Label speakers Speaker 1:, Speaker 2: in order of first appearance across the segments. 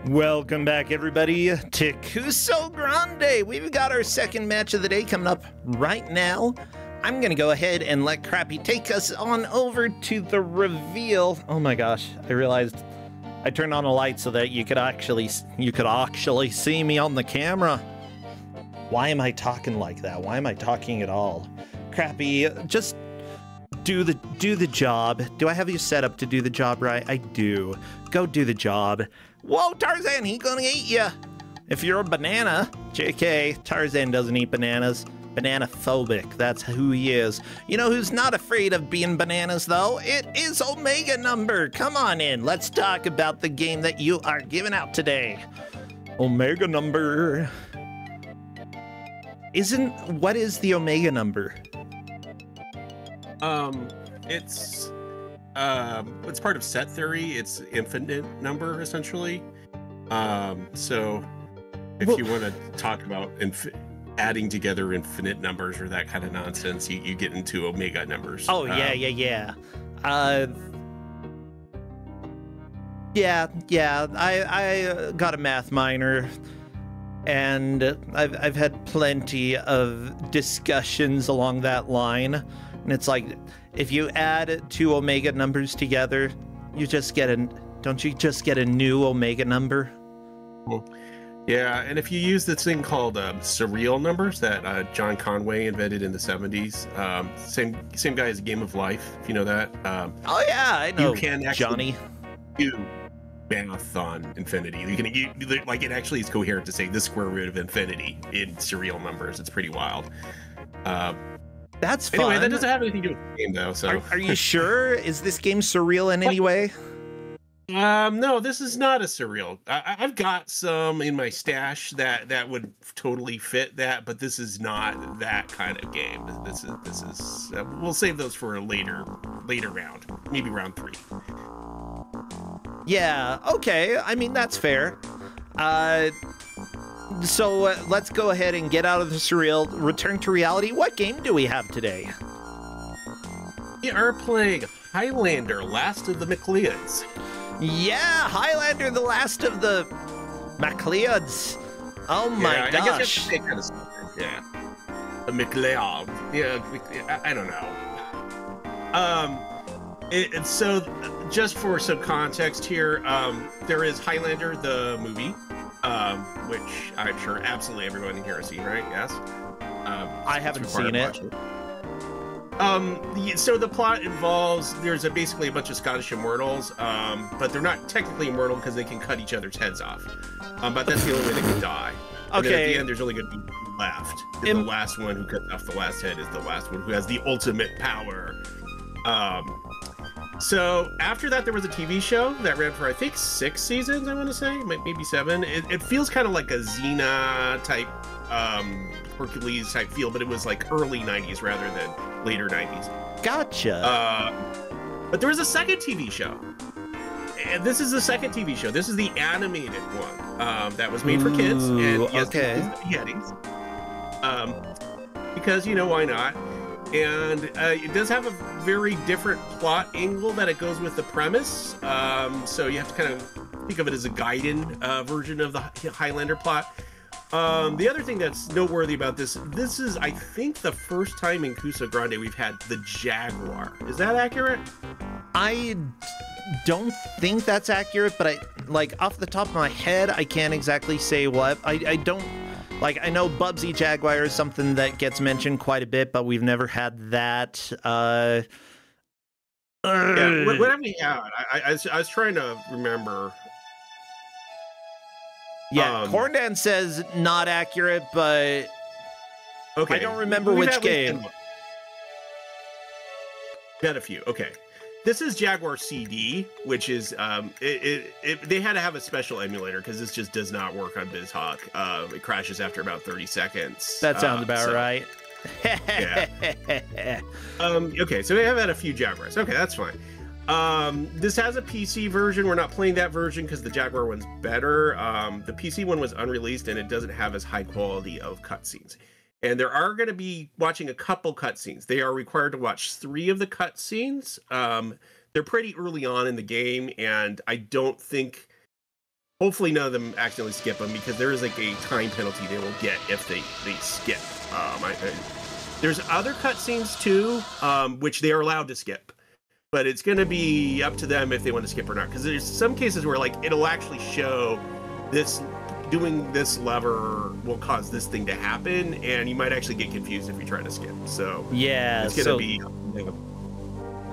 Speaker 1: Welcome back, everybody, to Kusogrand8. We've got our second match of the day coming up right now. I'm going to go ahead and let Crappy take us on over to the reveal. Oh my gosh, I realized I turned on a light so that you could actually see me on the camera. Why am I talking like that? Why am I talking at all? Crappy, just do the job. Do I have you set up to do the job right? I do. Go do the job. Whoa, Tarzan, he gonna eat ya. If you're a banana, JK, Tarzan doesn't eat bananas. Banana-phobic, that's who he is. You know who's not afraid of being bananas, though? It is Omega Number. Come on in, let's talk about the game that you are giving out today. Omega Number. What is the Omega Number?
Speaker 2: It's part of set theory. It's infinite number, essentially. So if you want to talk about adding together infinite numbers or that kind of nonsense, you get into Omega numbers.
Speaker 1: Oh, yeah. I got a math minor, and I've had plenty of discussions along that line. And it's like, if you add two Omega numbers together, you just get don't you just get a new Omega number?
Speaker 2: Yeah, and if you use this thing called surreal numbers that John Conway invented in the 70s, same guy as Game of Life, if you know that.
Speaker 1: Oh yeah, I know.
Speaker 2: You can actually
Speaker 1: Johnny.
Speaker 2: Do math on infinity. It actually is coherent to say the square root of infinity in surreal numbers. It's pretty wild.
Speaker 1: That's fun.
Speaker 2: Anyway, that doesn't have anything to do with the game, though. So,
Speaker 1: are you sure? Is this game surreal in any way?
Speaker 2: No, this is not a surreal. I've got some in my stash that would totally fit that, but this is not that kind of game. This is. We'll save those for a later round, maybe round 3.
Speaker 1: Yeah. Okay. I mean, that's fair. So let's go ahead and get out of the surreal, return to reality. What game do we have today?
Speaker 2: We are playing Highlander, Last of the MacLeods.
Speaker 1: Yeah, Highlander, the last of the MacLeods. Oh my gosh.
Speaker 2: I guess you have to say kind of something. Yeah. The MacLeod. Yeah, I don't know. So just for some context here, there is Highlander, the movie. Which I'm sure absolutely everyone in here has seen, right? Yes.
Speaker 1: I haven't seen it.
Speaker 2: So the plot involves there's basically a bunch of Scottish immortals, but they're not technically immortal because they can cut each other's heads off. But that's the only way they can die. And then at the end, there's only going to be left. The last one who cuts off the last head is the last one who has the ultimate power. So after that, there was a TV show that ran for, I think, 6 seasons, I want to say, maybe 7. It feels kind of like a Xena type, Hercules type feel, but it was like early 90s rather than later 90s.
Speaker 1: Gotcha.
Speaker 2: But there was a second TV show. And this is the second TV show. This is the animated one that was made for kids. And yes,
Speaker 1: okay.
Speaker 2: Beheadings. Because, why not? And it does have a very different plot angle that it goes with the premise. So you have to kind of think of it as a Gaiden version of the Highlander plot. The other thing that's noteworthy about this is, I think, the first time in Kusogrand8 we've had the Jaguar. Is that accurate?
Speaker 1: I don't think that's accurate, but off the top of my head, I can't exactly say what. I don't... I know Bubsy Jaguar is something that gets mentioned quite a bit, but we've never had that.
Speaker 2: Yeah, what have we had? I was trying to remember.
Speaker 1: Yeah, Corndan says not accurate, but
Speaker 2: okay.
Speaker 1: I don't remember which game.
Speaker 2: Got a few. Okay. This is Jaguar CD, which is they had to have a special emulator because this just does not work on BizHawk. It crashes after about 30 seconds.
Speaker 1: That sounds about right.
Speaker 2: Yeah. Okay, so we have had a few Jaguars. Okay, that's fine. This has a PC version. We're not playing that version because the Jaguar one's better. The PC one was unreleased and it doesn't have as high quality of cutscenes. And there are going to be watching a couple cutscenes. They are required to watch 3 of the cutscenes. They're pretty early on in the game, and I don't think hopefully none of them accidentally skip them, because there is like a time penalty they will get if they skip. There's other cutscenes too, which they are allowed to skip, but it's going to be up to them if they want to skip or not. Because there's some cases where like it'll actually show this, doing this lever will cause this thing to happen, and you might actually get confused if you try to skip. So
Speaker 1: yeah,
Speaker 2: it's going to be.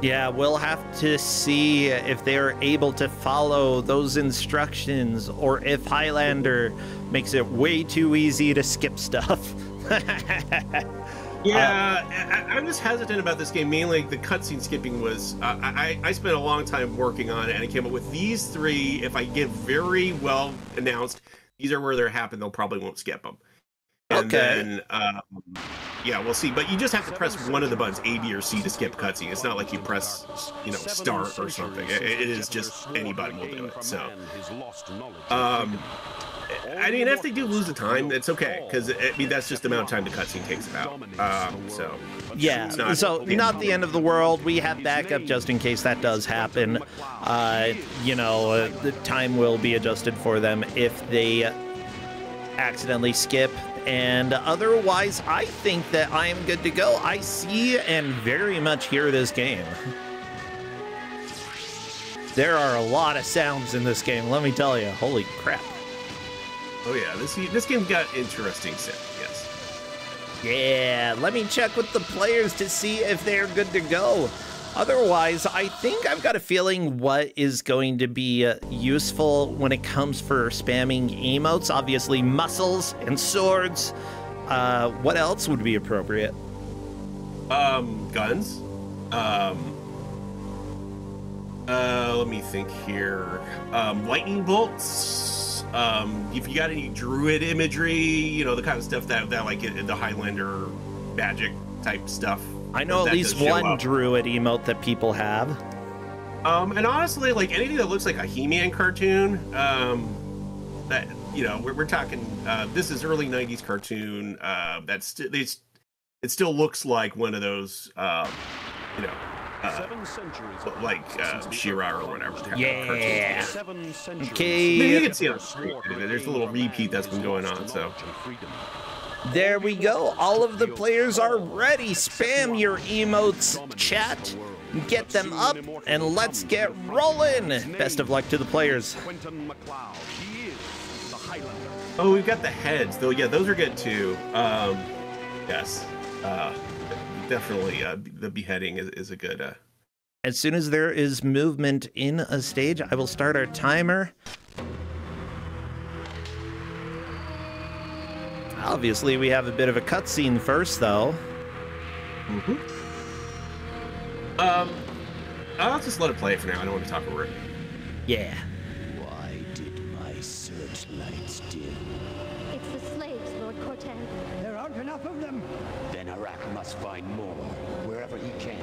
Speaker 1: Yeah, we'll have to see if they're able to follow those instructions, or if Highlander makes it way too easy to skip stuff.
Speaker 2: Yeah, I'm just hesitant about this game. Mainly, the cutscene skipping was. I spent a long time working on it, and I came up with these three. If I get very well announced, these are where they're happen. They'll probably won't skip them. And then, yeah, we'll see. But you just have to press one of the buttons, A, B, or C, to skip cutscene. It's not like you press, start or something. It is just any button will do it. So, I mean, if they do lose the time, it's okay, because I mean that's just the amount of time the cutscene takes about. So
Speaker 1: yeah, not the end of the world. We have backup just in case that does happen. The time will be adjusted for them if they accidentally skip. And otherwise, I think that I am good to go. I see and very much hear this game. There are a lot of sounds in this game, let me tell you. Holy crap.
Speaker 2: Oh yeah, this game got interesting sound, yes.
Speaker 1: Yeah, let me check with the players to see if they're good to go. Otherwise, I think I've got a feeling what is going to be useful when it comes for spamming emotes. Obviously, muscles and swords. What else would be appropriate?
Speaker 2: Guns. Let me think here. Lightning bolts. If you got any druid imagery, the kind of stuff that like in the Highlander magic type stuff.
Speaker 1: I know at least one druid emote that people have.
Speaker 2: And honestly, like anything that looks like a He-Man cartoon, that we're talking. This is early '90s cartoon. It still looks like one of those, like She-Ra or whatever.
Speaker 1: Yeah.
Speaker 2: Okay. Maybe you can see it. There's a little repeat that's been going on. So.
Speaker 1: There we go. All of the players are ready. Spam your emotes, chat, get them up, and let's get rolling. Best of luck to the players.
Speaker 2: Oh, we've got the heads, though. Yeah, those are good too. Yes, definitely. The beheading is a good.
Speaker 1: As soon as there is movement in a stage, I will start our timer. Obviously, we have a bit of a cutscene first, though.
Speaker 2: Mm-hmm. I'll just let it play for now. I don't want to talk over it.
Speaker 1: Yeah.
Speaker 3: Why did my searchlights dim?
Speaker 4: It's the slaves, Lord Cortan.
Speaker 3: There aren't enough of them. Then Arak must find more, wherever he can.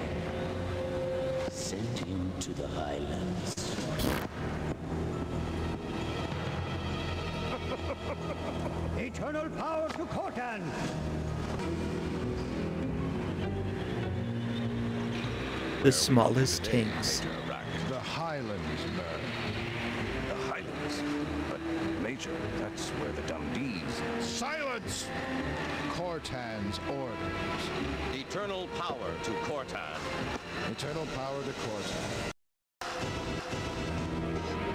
Speaker 3: Send him to the Highlands. Eternal power to Cortan!
Speaker 1: The smallest tanks.
Speaker 5: The Highlands, man.
Speaker 3: The Highlands? But, Major, that's where the Dumdees...
Speaker 5: Silence! Cortan's orders.
Speaker 3: Eternal power to Cortan.
Speaker 5: Eternal power to Cortan.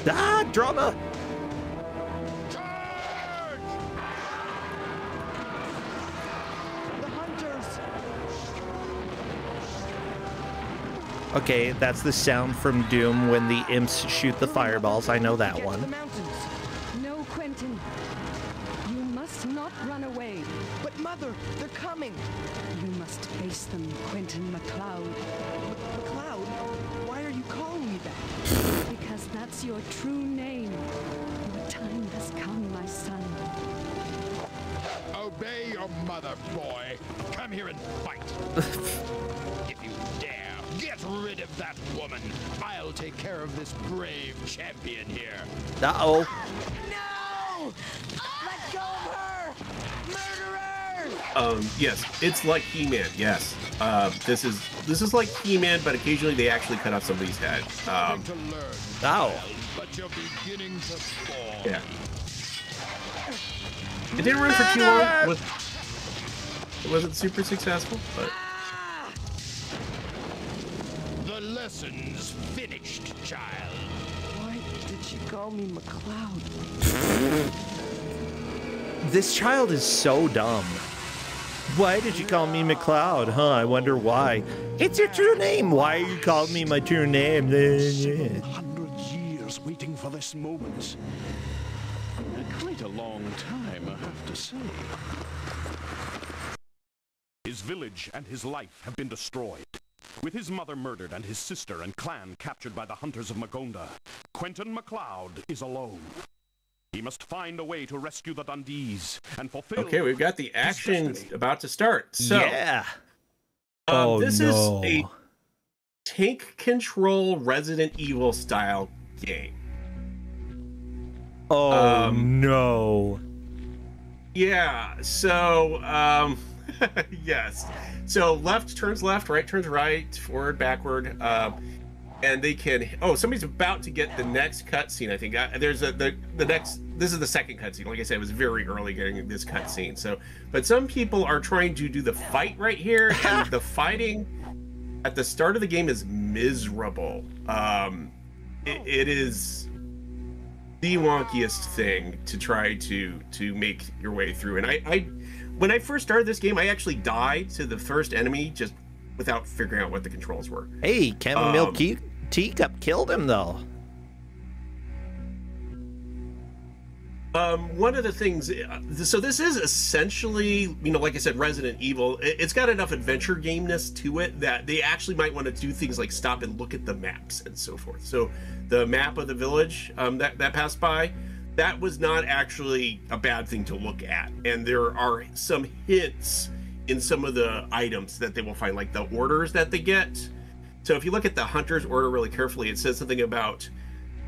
Speaker 1: Ah, drama! Okay, that's the sound from Doom when the imps shoot the fireballs. I know that one.
Speaker 6: No, Quentin. You must not run away.
Speaker 7: But Mother, they're coming.
Speaker 6: You must face them, Quentin MacLeod.
Speaker 7: MacLeod? Why are you calling me that?
Speaker 6: Because that's your true name. Your time has come, my son.
Speaker 5: Obey your mother, boy. Come here and fight. If you dare, get rid of that woman. I'll take care of this brave champion here.
Speaker 1: Uh-oh.
Speaker 7: No! Let go of her! Murderer!
Speaker 2: Yes, it's like He-Man. Yes, this is like He-Man, but occasionally they actually cut off somebody's head.
Speaker 1: Ow.
Speaker 5: But you're beginning to fall.
Speaker 2: Yeah. It didn't run for too long. It wasn't super successful, but.
Speaker 5: The lesson's finished, child.
Speaker 7: Why did she call me MacLeod?
Speaker 1: This child is so dumb. Why did you call me MacLeod? Huh, I wonder why. It's your true name. Why are you calling me my true name?
Speaker 5: 100 years waiting for this moment. Quite a long time, I have to say. His village and his life have been destroyed. With his mother murdered and his sister and clan captured by the hunters of Magonda, Quentin MacLeod is alone. He must find a way to rescue the Dundees and fulfill...
Speaker 2: Okay, we've got the action about to start. So,
Speaker 1: yeah.
Speaker 2: This is a tank control Resident Evil style game.
Speaker 1: Oh, no.
Speaker 2: Yeah, so, yes. So left turns left, right turns right, forward, backward, and they can. Oh, somebody's about to get the next cutscene. I think there's the next. This is the second cutscene. Like I said, it was very early getting this cutscene. So, but some people are trying to do the fight right here, and the fighting at the start of the game is miserable. It is the wonkiest thing to try to make your way through. And I when I first started this game, I actually died to the first enemy just without figuring out what the controls were.
Speaker 1: Hey, Chamomile Teacup killed him, though.
Speaker 2: One of the things, so this is essentially, you know, like I said, Resident Evil. It's got enough adventure gameness to it that they actually might want to do things like stop and look at the maps and so forth. So the map of the village that passed by, that was not actually a bad thing to look at. And there are some hints in some of the items that they will find, like the orders that they get. So if you look at the hunter's order really carefully, it says something about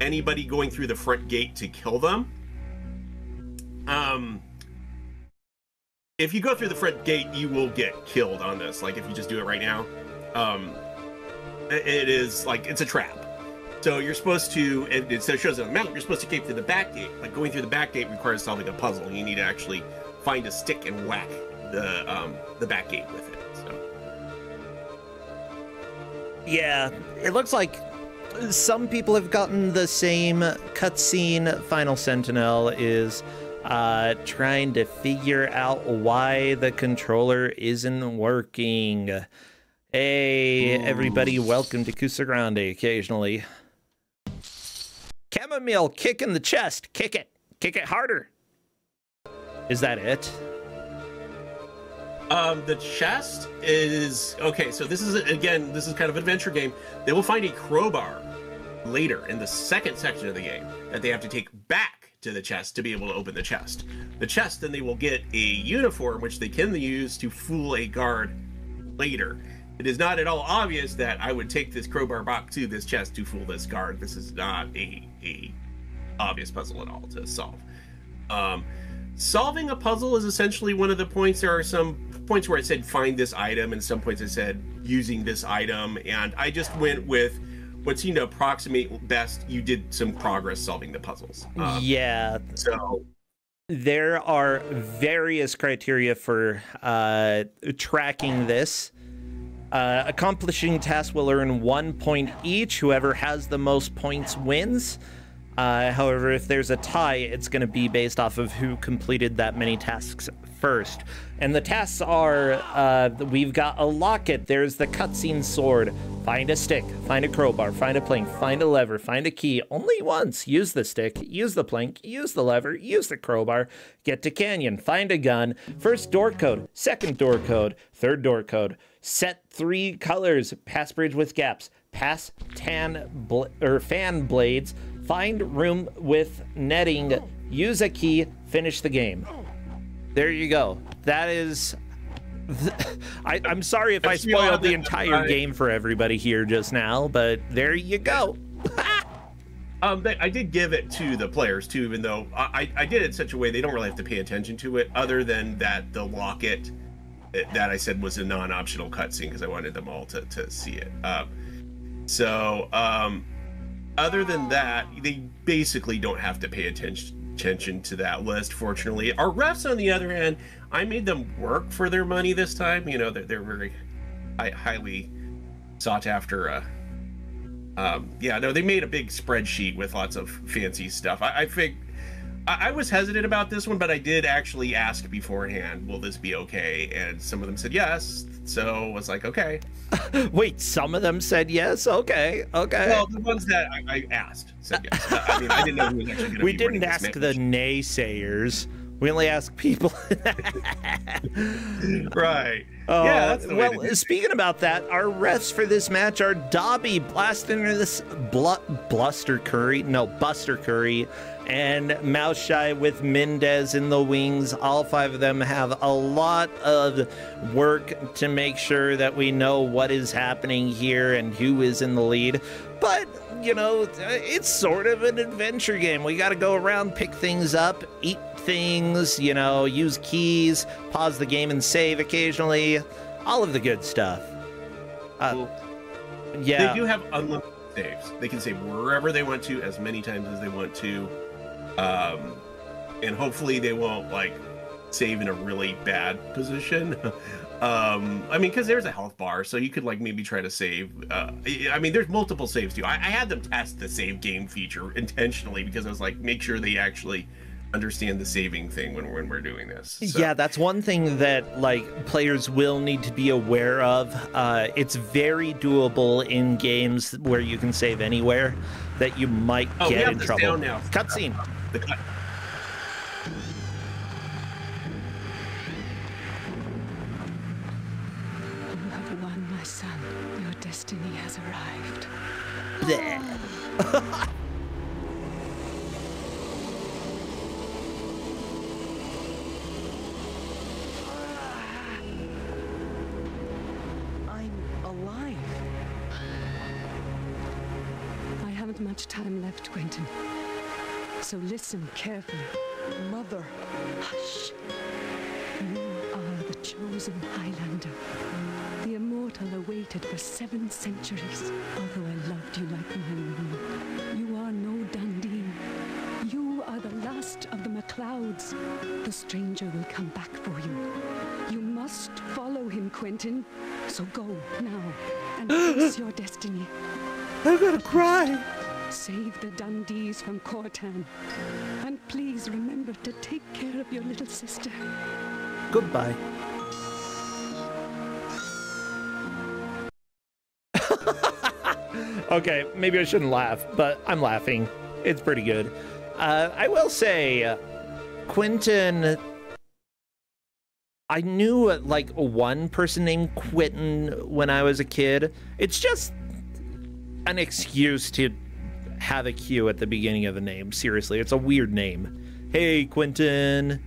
Speaker 2: anybody going through the front gate to kill them. If you go through the front gate, you will get killed on this. Like if you just do it right now, it is like, it's a trap. So you're supposed to, it shows on the map, you're supposed to keep through the back gate. But going through the back gate requires solving a puzzle. You need to actually find a stick and whack the back gate with it. So.
Speaker 1: Yeah, it looks like some people have gotten the same cutscene. Final Sentinel is trying to figure out why the controller isn't working. Hey, everybody, welcome to Kusogrand8 occasionally. Chamomile, kick in the chest. Kick it. Kick it harder. Is that it?
Speaker 2: The chest is okay. So this is, again, this is kind of an adventure game. They will find a crowbar later in the second section of the game that they have to take back to the chest to be able to open the chest. The chest, then they will get a uniform which they can use to fool a guard later. It is not at all obvious that I would take this crowbar back to this chest to fool this guard. This is not a obvious puzzle at all to solve. Solving a puzzle is essentially one of the points. There are some points where I said find this item, and some points I said using this item, and I just went with what seemed to approximate best. You did some progress solving the puzzles.
Speaker 1: Yeah.
Speaker 2: So
Speaker 1: there are various criteria for tracking this. Accomplishing tasks will earn 1 point each. Whoever has the most points wins. However, if there's a tie, it's going to be based off of who completed that many tasks first. And the tasks are, we've got a locket, there's the cutscene sword, find a stick, find a crowbar, find a plank, find a lever, find a key, only once, use the stick, use the plank, use the lever, use the crowbar, get to canyon, find a gun, first door code, second door code, third door code, set 3 colors, pass bridge with gaps, pass fan blades, find room with netting, use a key, finish the game. There you go. That is... I'm sorry if I spoiled the entire game for everybody here just now, but there you go.
Speaker 2: I did give it to the players too, even though I did it in such a way they don't really have to pay attention to it, other than that the locket that I said was a non-optional cutscene because I wanted them all to see it. Other than that, they basically don't have to pay attention to that list, fortunately. Our refs, on the other hand, I made them work for their money this time. You know, they're very highly sought after. Yeah, no, they made a big spreadsheet with lots of fancy stuff. I was hesitant about this one, but I did actually ask beforehand, will this be okay? And some of them said yes, so I was like, okay.
Speaker 1: Wait, some of them said yes? Okay.
Speaker 2: Well, the ones that I asked said yes. I mean, I didn't know who was actually going to be.
Speaker 1: We didn't ask the naysayers. We only ask people.
Speaker 2: Right. Yeah, that's the way
Speaker 1: well, speaking about that, our refs for this match are Dobby blasting into this Buster Curry, and Mouseshy with Mendez in the wings. All five of them have a lot of work to make sure that we know what is happening here and who is in the lead. But, you know, it's sort of an adventure game. We got to go around, pick things up, eat things, you know, use keys, pause the game and save occasionally. All of the good stuff.
Speaker 2: Cool.
Speaker 1: Yeah.
Speaker 2: They do have unlimited saves. They can save wherever they want to, as many times as they want to. And hopefully they won't, like, save in a really bad position. I mean, because there's a health bar, so you could, like, maybe try to save. I mean, there's multiple saves, too. I had them test the save game feature intentionally because I was like, make sure they actually understand the saving thing when we're doing this. So.
Speaker 1: Yeah, that's one thing that, like, players will need to be aware of. It's very doable in games where you can save anywhere that you might get in trouble.
Speaker 2: Down now.
Speaker 1: Cutscene.
Speaker 2: The cut.
Speaker 6: You have won, my son. Your destiny has arrived.
Speaker 1: Bleh.
Speaker 6: Much time left, Quentin. So listen carefully.
Speaker 7: Mother.
Speaker 6: Hush. You are the chosen Highlander. The immortal awaited for 7 centuries. Although I loved you like my own, you are no Dundee. You are the last of the MacLeods. The stranger will come back for you. You must follow him, Quentin. So go now and face your destiny.
Speaker 1: I'm gonna cry.
Speaker 6: Save the Dundees from Cortan. And please remember to take care of your little sister.
Speaker 1: Goodbye. Okay, maybe I shouldn't laugh, but I'm laughing. It's pretty good. I will say, Quentin... I knew, like, one person named Quentin when I was a kid. It's just an excuse to have a Q at the beginning of the name. Seriously, it's a weird name. Hey, Quentin.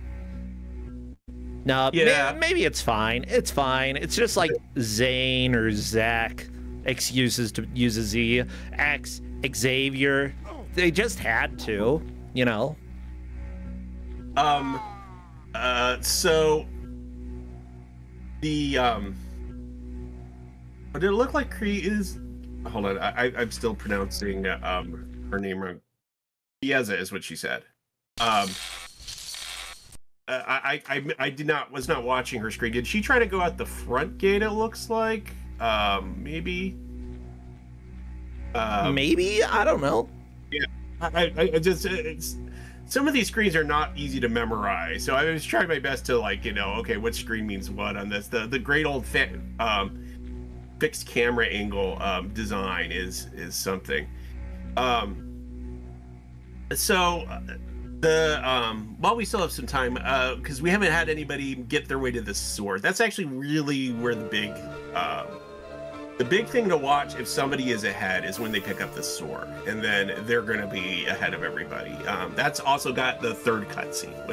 Speaker 1: No,
Speaker 2: yeah.
Speaker 1: Maybe it's fine. It's fine. It's just like Zane or Zach. Excuses to use a Z. X, Xavier. They just had to, you know.
Speaker 2: So the did it look like Cree is? Hold on, I'm still pronouncing her name wrong. Chiesa is what she said. I was not watching her screen. Did she try to go out the front gate? It looks like maybe.
Speaker 1: Maybe, I don't know.
Speaker 2: Yeah, I just some of these screens are not easy to memorize, so I was trying my best to, like, you know, okay, what screen means what on this. The great old fixed camera angle design is something. So while we still have some time, because we haven't had anybody get their way to the sword, that's actually really where the big thing to watch if somebody is ahead is when they pick up the sword, and then they're going to be ahead of everybody. That's also got the third cutscene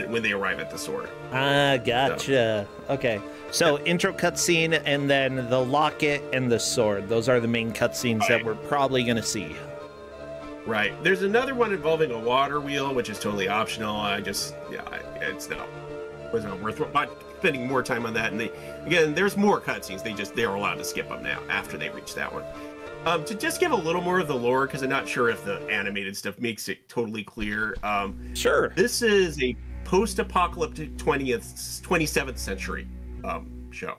Speaker 2: when they arrive at the sword.
Speaker 1: Ah, gotcha. So. Okay, so intro cutscene, and then the locket and the sword. Those are the main cutscenes that we're probably going to see.
Speaker 2: Right. There's another one involving a water wheel, which is totally optional. It's not worth spending more time on that. And again, there's more cutscenes. They're allowed to skip them now after they reach that one. To just give a little more of the lore, because I'm not sure if the animated stuff makes it totally clear.
Speaker 1: Sure.
Speaker 2: This is a post-apocalyptic 27th century show.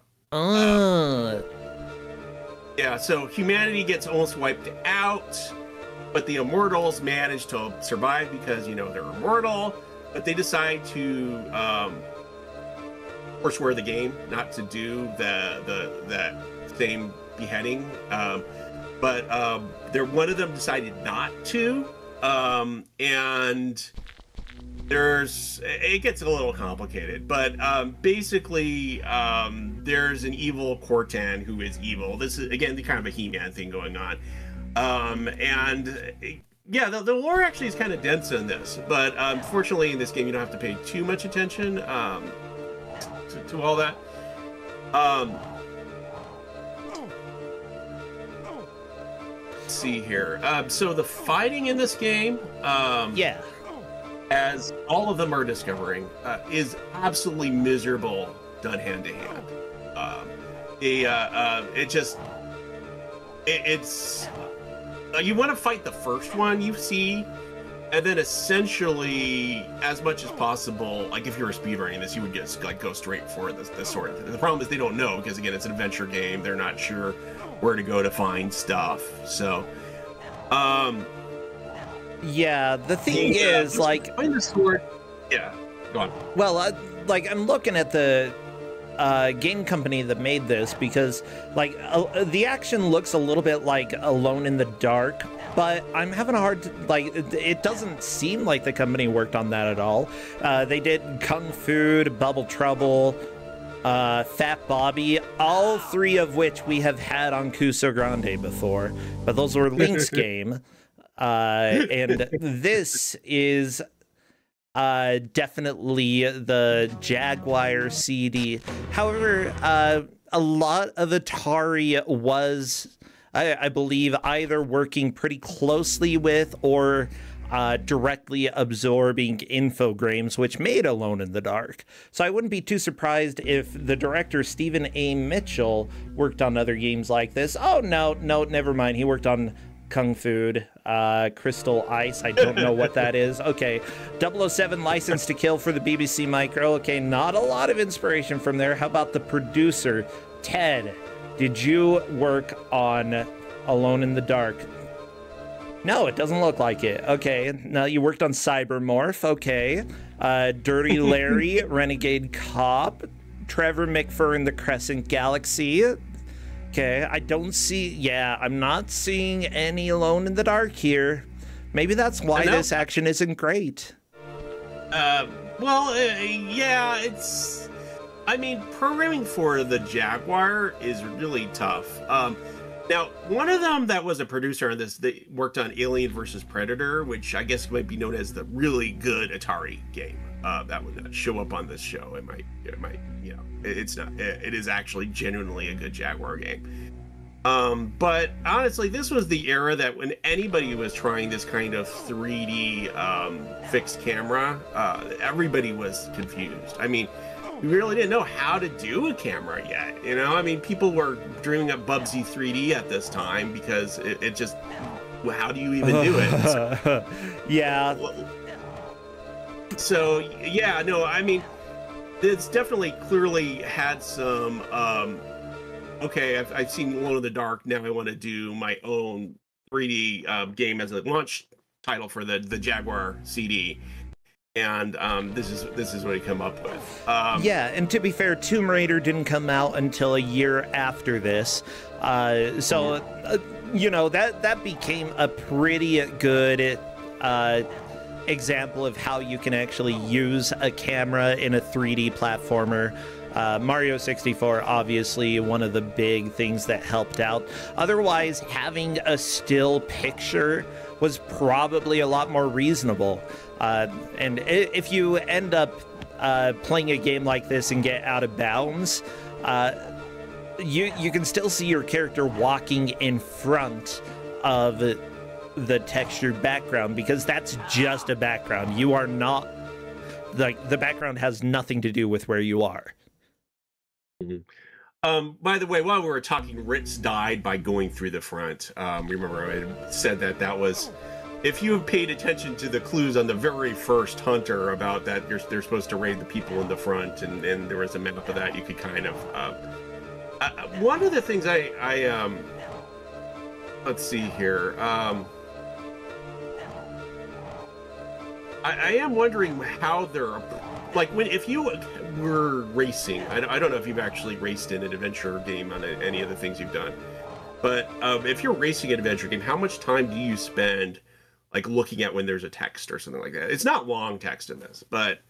Speaker 2: Yeah, so humanity gets almost wiped out, but the immortals manage to survive because, they're immortal, but they decide to forswear the game, not to do that same beheading. But one of them decided not to, and it gets a little complicated, but basically there's an evil Cortan who is evil. This is, again, the kind of a He-Man thing going on. Yeah, the lore actually is kind of dense in this, but fortunately in this game you don't have to pay too much attention to all that. Let's see here. So the fighting in this game,
Speaker 1: yeah,
Speaker 2: as all of them are discovering, is absolutely miserable done hand to hand. It's you want to fight the first one you see, and then essentially, as much as possible, like if you were speedrunning this, you would just go straight for the sword. The problem is they don't know, because again, it's an adventure game. They're not sure where to go to find stuff. So,
Speaker 1: yeah, the thing is, like,
Speaker 2: find the sword. Yeah, go on.
Speaker 1: Well, I'm looking at the game company that made this, because the action looks a little bit like Alone in the Dark, but I'm having a hard it doesn't seem like the company worked on that at all. They did Kung Fu, Bubble Trouble, Fat Bobby, all three of which we have had on Kusogrand8 before, but those were Link's game. And this is definitely the Jaguar CD. However, a lot of Atari was, I believe, either working pretty closely with or directly absorbing Infogrames, which made Alone in the Dark. So I wouldn't be too surprised if the director, Stephen A. Mitchell, worked on other games like this. Oh, no, never mind. He worked on Kung Fu, Crystal Ice. I don't know what that is. Okay, 007 License to Kill for the BBC Micro. Okay, not a lot of inspiration from there. How about the producer, Ted? Did you work on Alone in the Dark? No, it doesn't look like it. Okay, now you worked on Cybermorph. Okay, Dirty Larry, Renegade Cop, Trevor McFurrin, The Crescent Galaxy. Okay, I don't see... Yeah, I'm not seeing any Alone in the Dark here. Maybe that's why this action isn't great.
Speaker 2: Yeah, it's... I mean, programming for the Jaguar is really tough. Now, one of them that was a producer on this, they worked on Alien vs. Predator, which I guess might be known as the really good Atari game. That would not show up on this show. It might, it's not. It is actually genuinely a good Jaguar game. But honestly, this was the era that when anybody was trying this kind of 3D fixed camera, everybody was confused. I mean, we really didn't know how to do a camera yet. I mean, people were dreaming up Bubsy 3D at this time because it just, how do you even do it? So,
Speaker 1: yeah.
Speaker 2: So, yeah, no, I mean, it's definitely clearly had some, okay, I've seen Alone in the Dark, now I want to do my own 3D game as a launch title for the Jaguar CD. And this is what he come up with.
Speaker 1: Yeah, and to be fair, Tomb Raider didn't come out until a year after this. That became a pretty good example of how you can actually use a camera in a 3D platformer. Mario 64, obviously, one of the big things that helped out. Otherwise, having a still picture was probably a lot more reasonable. And if you end up playing a game like this and get out of bounds, you can still see your character walking in front of the textured background, because that's just a background. You are not, like, the background has nothing to do with where you are.
Speaker 2: By the way, while we were talking, Ritz died by going through the front. Remember, I said that was, if you have paid attention to the clues on the very first Hunter about that they're supposed to raid the people in the front, and there was a map of that, you could kind of. One of the things I let's see here. I am wondering how they're, like, if you were racing, I don't know if you've actually raced in an adventure game on any of the things you've done, but if you're racing an adventure game, how much time do you spend, like, looking at when there's a text or something like that? It's not long text in this, but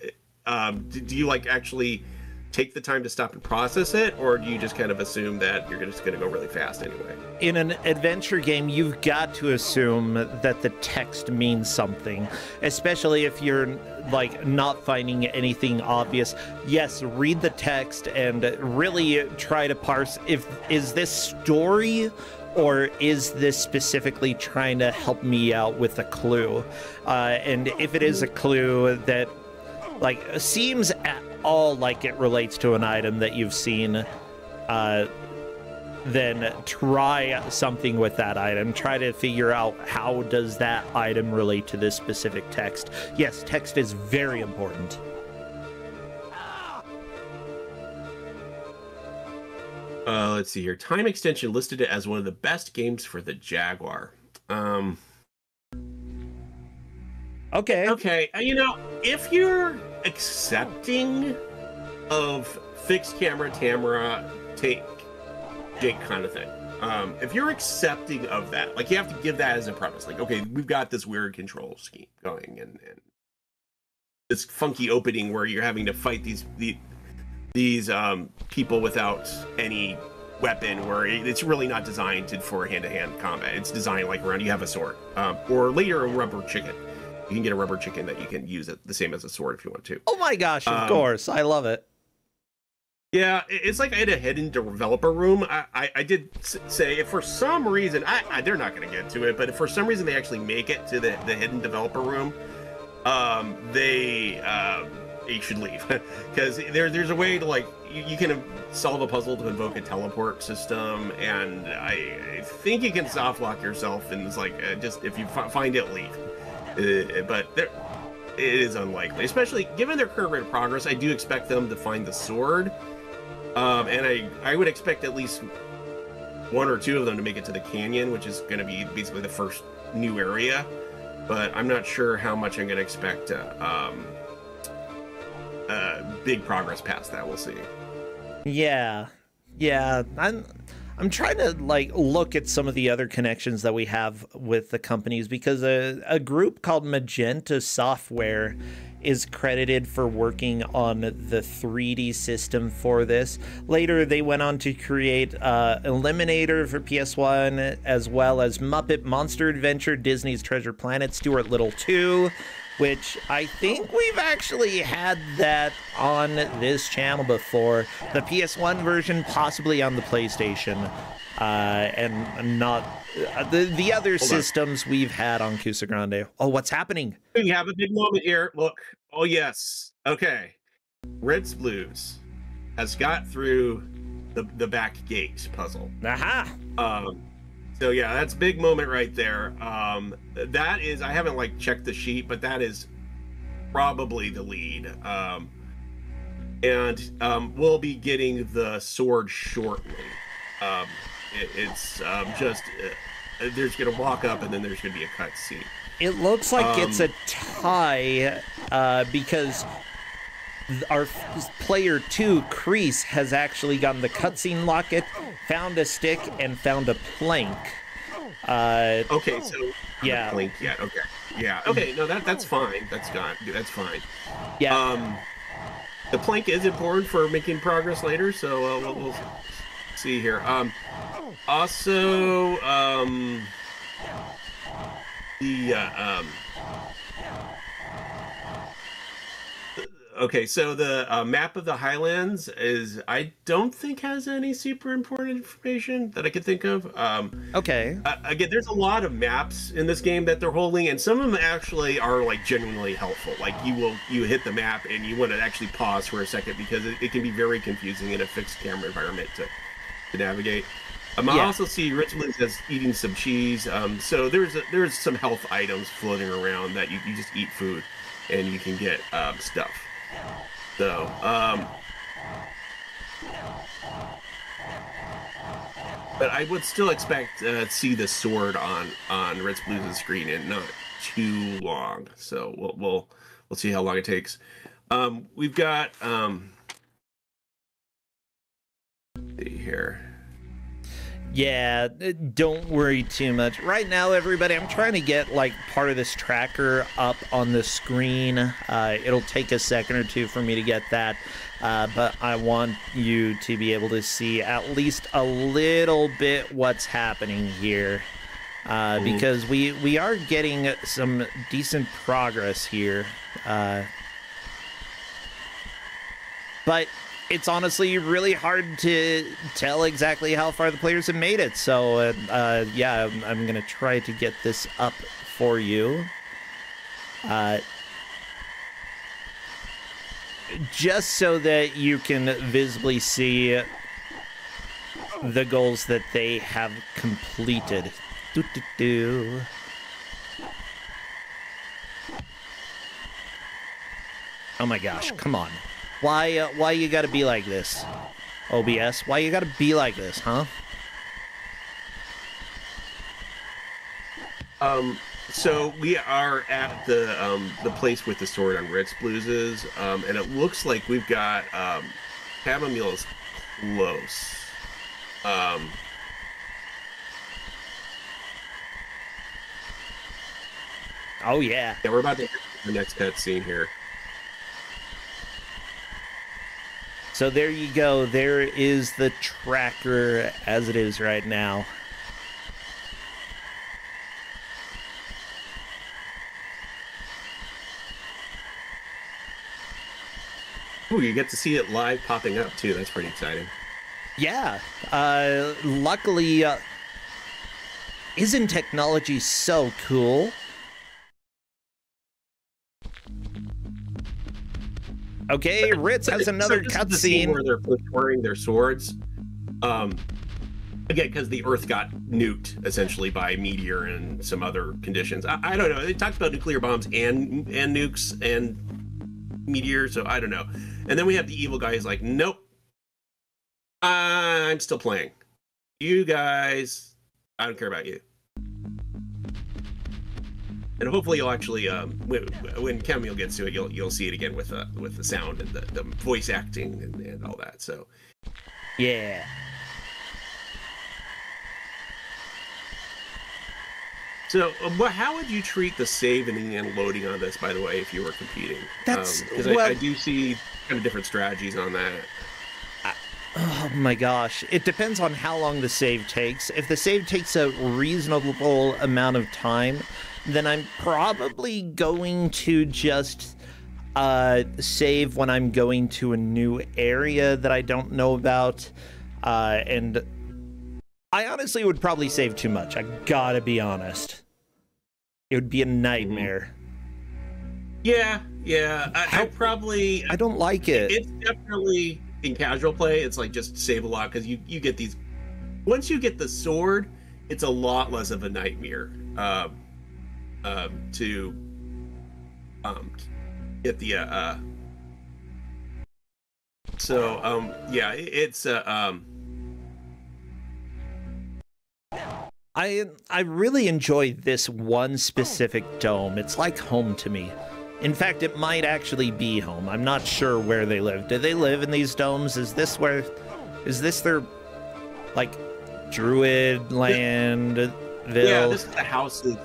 Speaker 2: do you, like, actually take the time to stop and process it, or do you just kind of assume that you're just going to go really fast anyway?
Speaker 1: In an adventure game, you've got to assume that the text means something, especially if you're, like, not finding anything obvious. Yes, read the text and really try to parse, is this story, or is this specifically trying to help me out with a clue? And if it is a clue that, like, seems at all like it relates to an item that you've seen, then try something with that item. Try to figure out, how does that item relate to this specific text? Yes, text is very important.
Speaker 2: Let's see here. Time Extension listed it as one of the best games for the Jaguar. Okay. You know, if you're accepting of fixed camera, Tamara, take Jake kind of thing. If you're accepting of that, like, you have to give that as a premise. Like, okay, we've got this weird control scheme going, and this funky opening where you're having to fight these people without any weapon, where it's really not designed for hand-to-hand combat. It's designed like around, you have a sword, or later a rubber chicken. You can get a rubber chicken that you can use it the same as a sword if you want to.
Speaker 1: Oh my gosh, of course. I love it.
Speaker 2: Yeah, it's like I had a hidden developer room. I did say, if for some reason, they're not going to get to it, but if for some reason they actually make it to the hidden developer room, they should leave. Because there's a way to, like, you can solve a puzzle to invoke a teleport system, and I think you can soft lock yourself, and it's like, just if you find it, leave. But it is unlikely, especially given their current rate of progress. I do expect them to find the sword, and I would expect at least one or two of them to make it to the canyon, which is going to be basically the first new area. But I'm not sure how much I'm going to expect big progress past that. We'll see.
Speaker 1: Yeah. I'm trying to, like, look at some of the other connections that we have with the companies, because a group called Magenta Software is credited for working on the 3D system for this. Later, they went on to create Eliminator for PS1, as well as Muppet Monster Adventure, Disney's Treasure Planet, Stuart Little 2, which I think we've actually had that on this channel before. The PS1 version, possibly on the PlayStation, and not the other systems we've had on Kusogrand8. Oh, what's happening?
Speaker 2: We have a big moment here. Look. Oh, yes. Okay. Reds Blues has got through the back gate puzzle.
Speaker 1: Aha!
Speaker 2: So yeah, that's a big moment right there. That is, I haven't, like, checked the sheet, but that is probably the lead. And we'll be getting the sword shortly. It's just, there's gonna walk up, and then there's gonna be a cutscene.
Speaker 1: It looks like it's a tie, because our player 2, Kreese, has actually gotten the cutscene locket, found a stick, and found a plank.
Speaker 2: Okay, so
Speaker 1: yeah,
Speaker 2: plank. Yeah. Okay. Yeah. Okay. No, that's fine. That's fine.
Speaker 1: Yeah.
Speaker 2: The plank is important for making progress later, so we'll see here. Also, Okay, so the map of the Highlands I don't think has any super important information that I could think of.
Speaker 1: Okay.
Speaker 2: Again, there's a lot of maps in this game that they're holding, and some of them actually are like genuinely helpful. Like you hit the map and you want to actually pause for a second because it can be very confusing in a fixed camera environment to navigate. I also see Rich Blues as eating some cheese. So there's some health items floating around that you just eat food and you can get stuff. So, but I would still expect to see the sword on Ritz Blues' screen and not too long. So we'll see how long it takes. We've got let's see here.
Speaker 1: Yeah, don't worry too much. Right now, everybody, I'm trying to get, like, part of this tracker up on the screen. It'll take a second or two for me to get that, but I want you to be able to see at least a little bit what's happening here, because we are getting some decent progress here, but it's honestly really hard to tell exactly how far the players have made it. So, yeah, I'm going to try to get this up for you. Just so that you can visibly see the goals that they have completed. Oh my gosh, come on. Why you gotta be like this? OBS, why you gotta be like this, huh?
Speaker 2: So we are at the place with the sword on Ritz Blues', and it looks like we've got Chamomile's close.
Speaker 1: Oh yeah.
Speaker 2: Yeah, we're about to hit the next cutscene here.
Speaker 1: So there you go. There is the tracker as it is right now.
Speaker 2: Ooh, you get to see it live popping up too. That's pretty exciting.
Speaker 1: Yeah. Luckily, isn't technology so cool? Okay, Ritz has another cutscene
Speaker 2: where they're wearing their swords. Again, because the Earth got nuked essentially by a meteor and some other conditions. I don't know. They talked about nuclear bombs and nukes and meteors, so I don't know. And then we have the evil guy who's like, nope, I'm still playing. You guys, I don't care about you. And hopefully you'll actually, when Camille gets to it, you'll see it again with the sound and the voice acting and all that. So,
Speaker 1: yeah.
Speaker 2: So, how would you treat the saving and loading on this, by the way, if you were competing?
Speaker 1: That's
Speaker 2: because
Speaker 1: well,
Speaker 2: I do see kind of different strategies on that.
Speaker 1: Oh my gosh. It depends on how long the save takes. If the save takes a reasonable amount of time, then I'm probably going to just save when I'm going to a new area that I don't know about. And I honestly would probably save too much. I gotta be honest. It would be a nightmare.
Speaker 2: Yeah. I probably...
Speaker 1: I don't like it.
Speaker 2: It's definitely... In casual play, it's like just save a lot because you get these. Once you get the sword, it's a lot less of a nightmare to get the So yeah, it's
Speaker 1: I really enjoy this one specific dome. It's like home to me. In fact, it might actually be home. I'm not sure where they live. Do they live in these domes? Is this their, like, druid land?
Speaker 2: Yeah, this is the houses.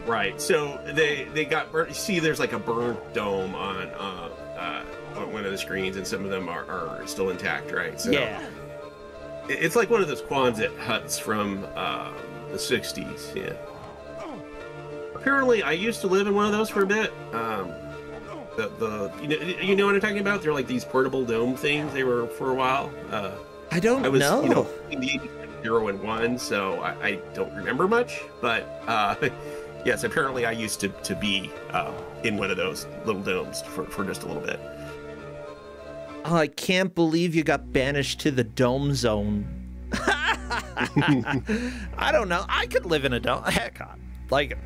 Speaker 2: Right. So they got burnt. See, there's like a burnt dome on one of the screens, and some of them are still intact, right? So
Speaker 1: yeah.
Speaker 2: It's like one of those Quonset huts from the 60s. Yeah. Apparently, I used to live in one of those for a bit. you know what I'm talking about? They're like these portable dome things. They were for a while.
Speaker 1: I don't know.
Speaker 2: You know, in the 0 and 1, so I don't remember much. But yes, apparently I used to be in one of those little domes for just a little bit.
Speaker 1: Oh, I can't believe you got banished to the dome zone. I don't know. I could live in a dome. Heck, like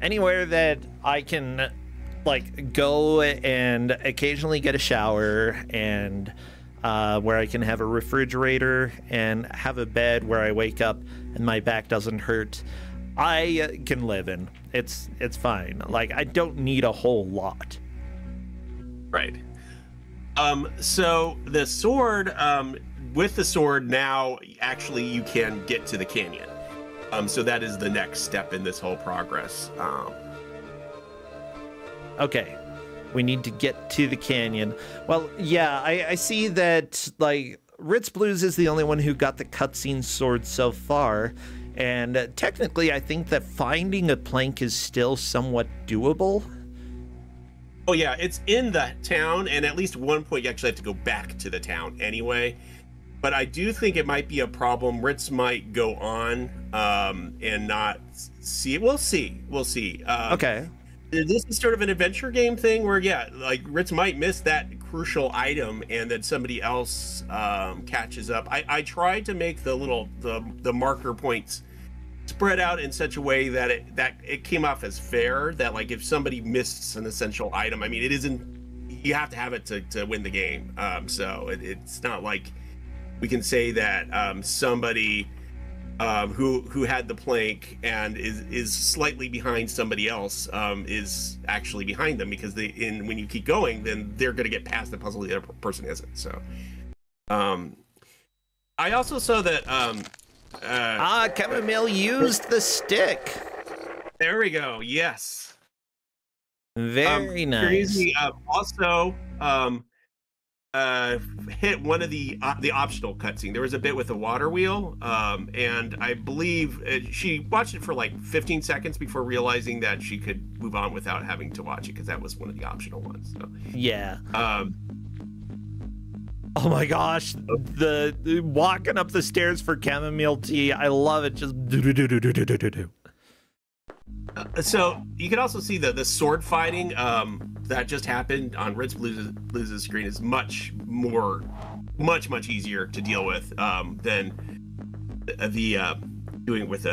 Speaker 1: anywhere that I can like go and occasionally get a shower, and where I can have a refrigerator and have a bed where I wake up and my back doesn't hurt, I can live in. It's fine. Like, I don't need a whole lot.
Speaker 2: Right. So the sword, with the sword now, actually you can get to the canyon. So that is the next step in this whole progress.
Speaker 1: Okay, we need to get to the canyon. Well, yeah, I see that, like, Ritz Blues is the only one who got the cutscene sword so far, and technically I think that finding a plank is still somewhat doable.
Speaker 2: Oh yeah, it's in the town, and at least one point you actually have to go back to the town anyway. But I do think it might be a problem. Ritz might go on and not see it. We'll see. Okay. This is sort of an adventure game thing where, yeah, like Ritz might miss that crucial item, and then somebody else catches up. I tried to make the marker points spread out in such a way that it came off as fair. That like if somebody missed an essential item, I mean, it isn't. You have to have it to win the game. So it's not like we can say that somebody who had the plank and is slightly behind somebody else is actually behind them, because when you keep going, then they're going to get past the puzzle the other person isn't. So I also saw that
Speaker 1: Chamomile used the stick.
Speaker 2: There we go. Yes.
Speaker 1: Very nice.
Speaker 2: Crazy. Also hit one of the optional cutscene. There was a bit with the water wheel, and I believe she watched it for like 15 seconds before realizing that she could move on without having to watch it, because that was one of the optional ones. So
Speaker 1: yeah. Oh my gosh, the walking up the stairs for chamomile tea, I love it. Just do.
Speaker 2: So you can also see the sword fighting that just happened on Ritz Blues' screen is much easier to deal with than the doing with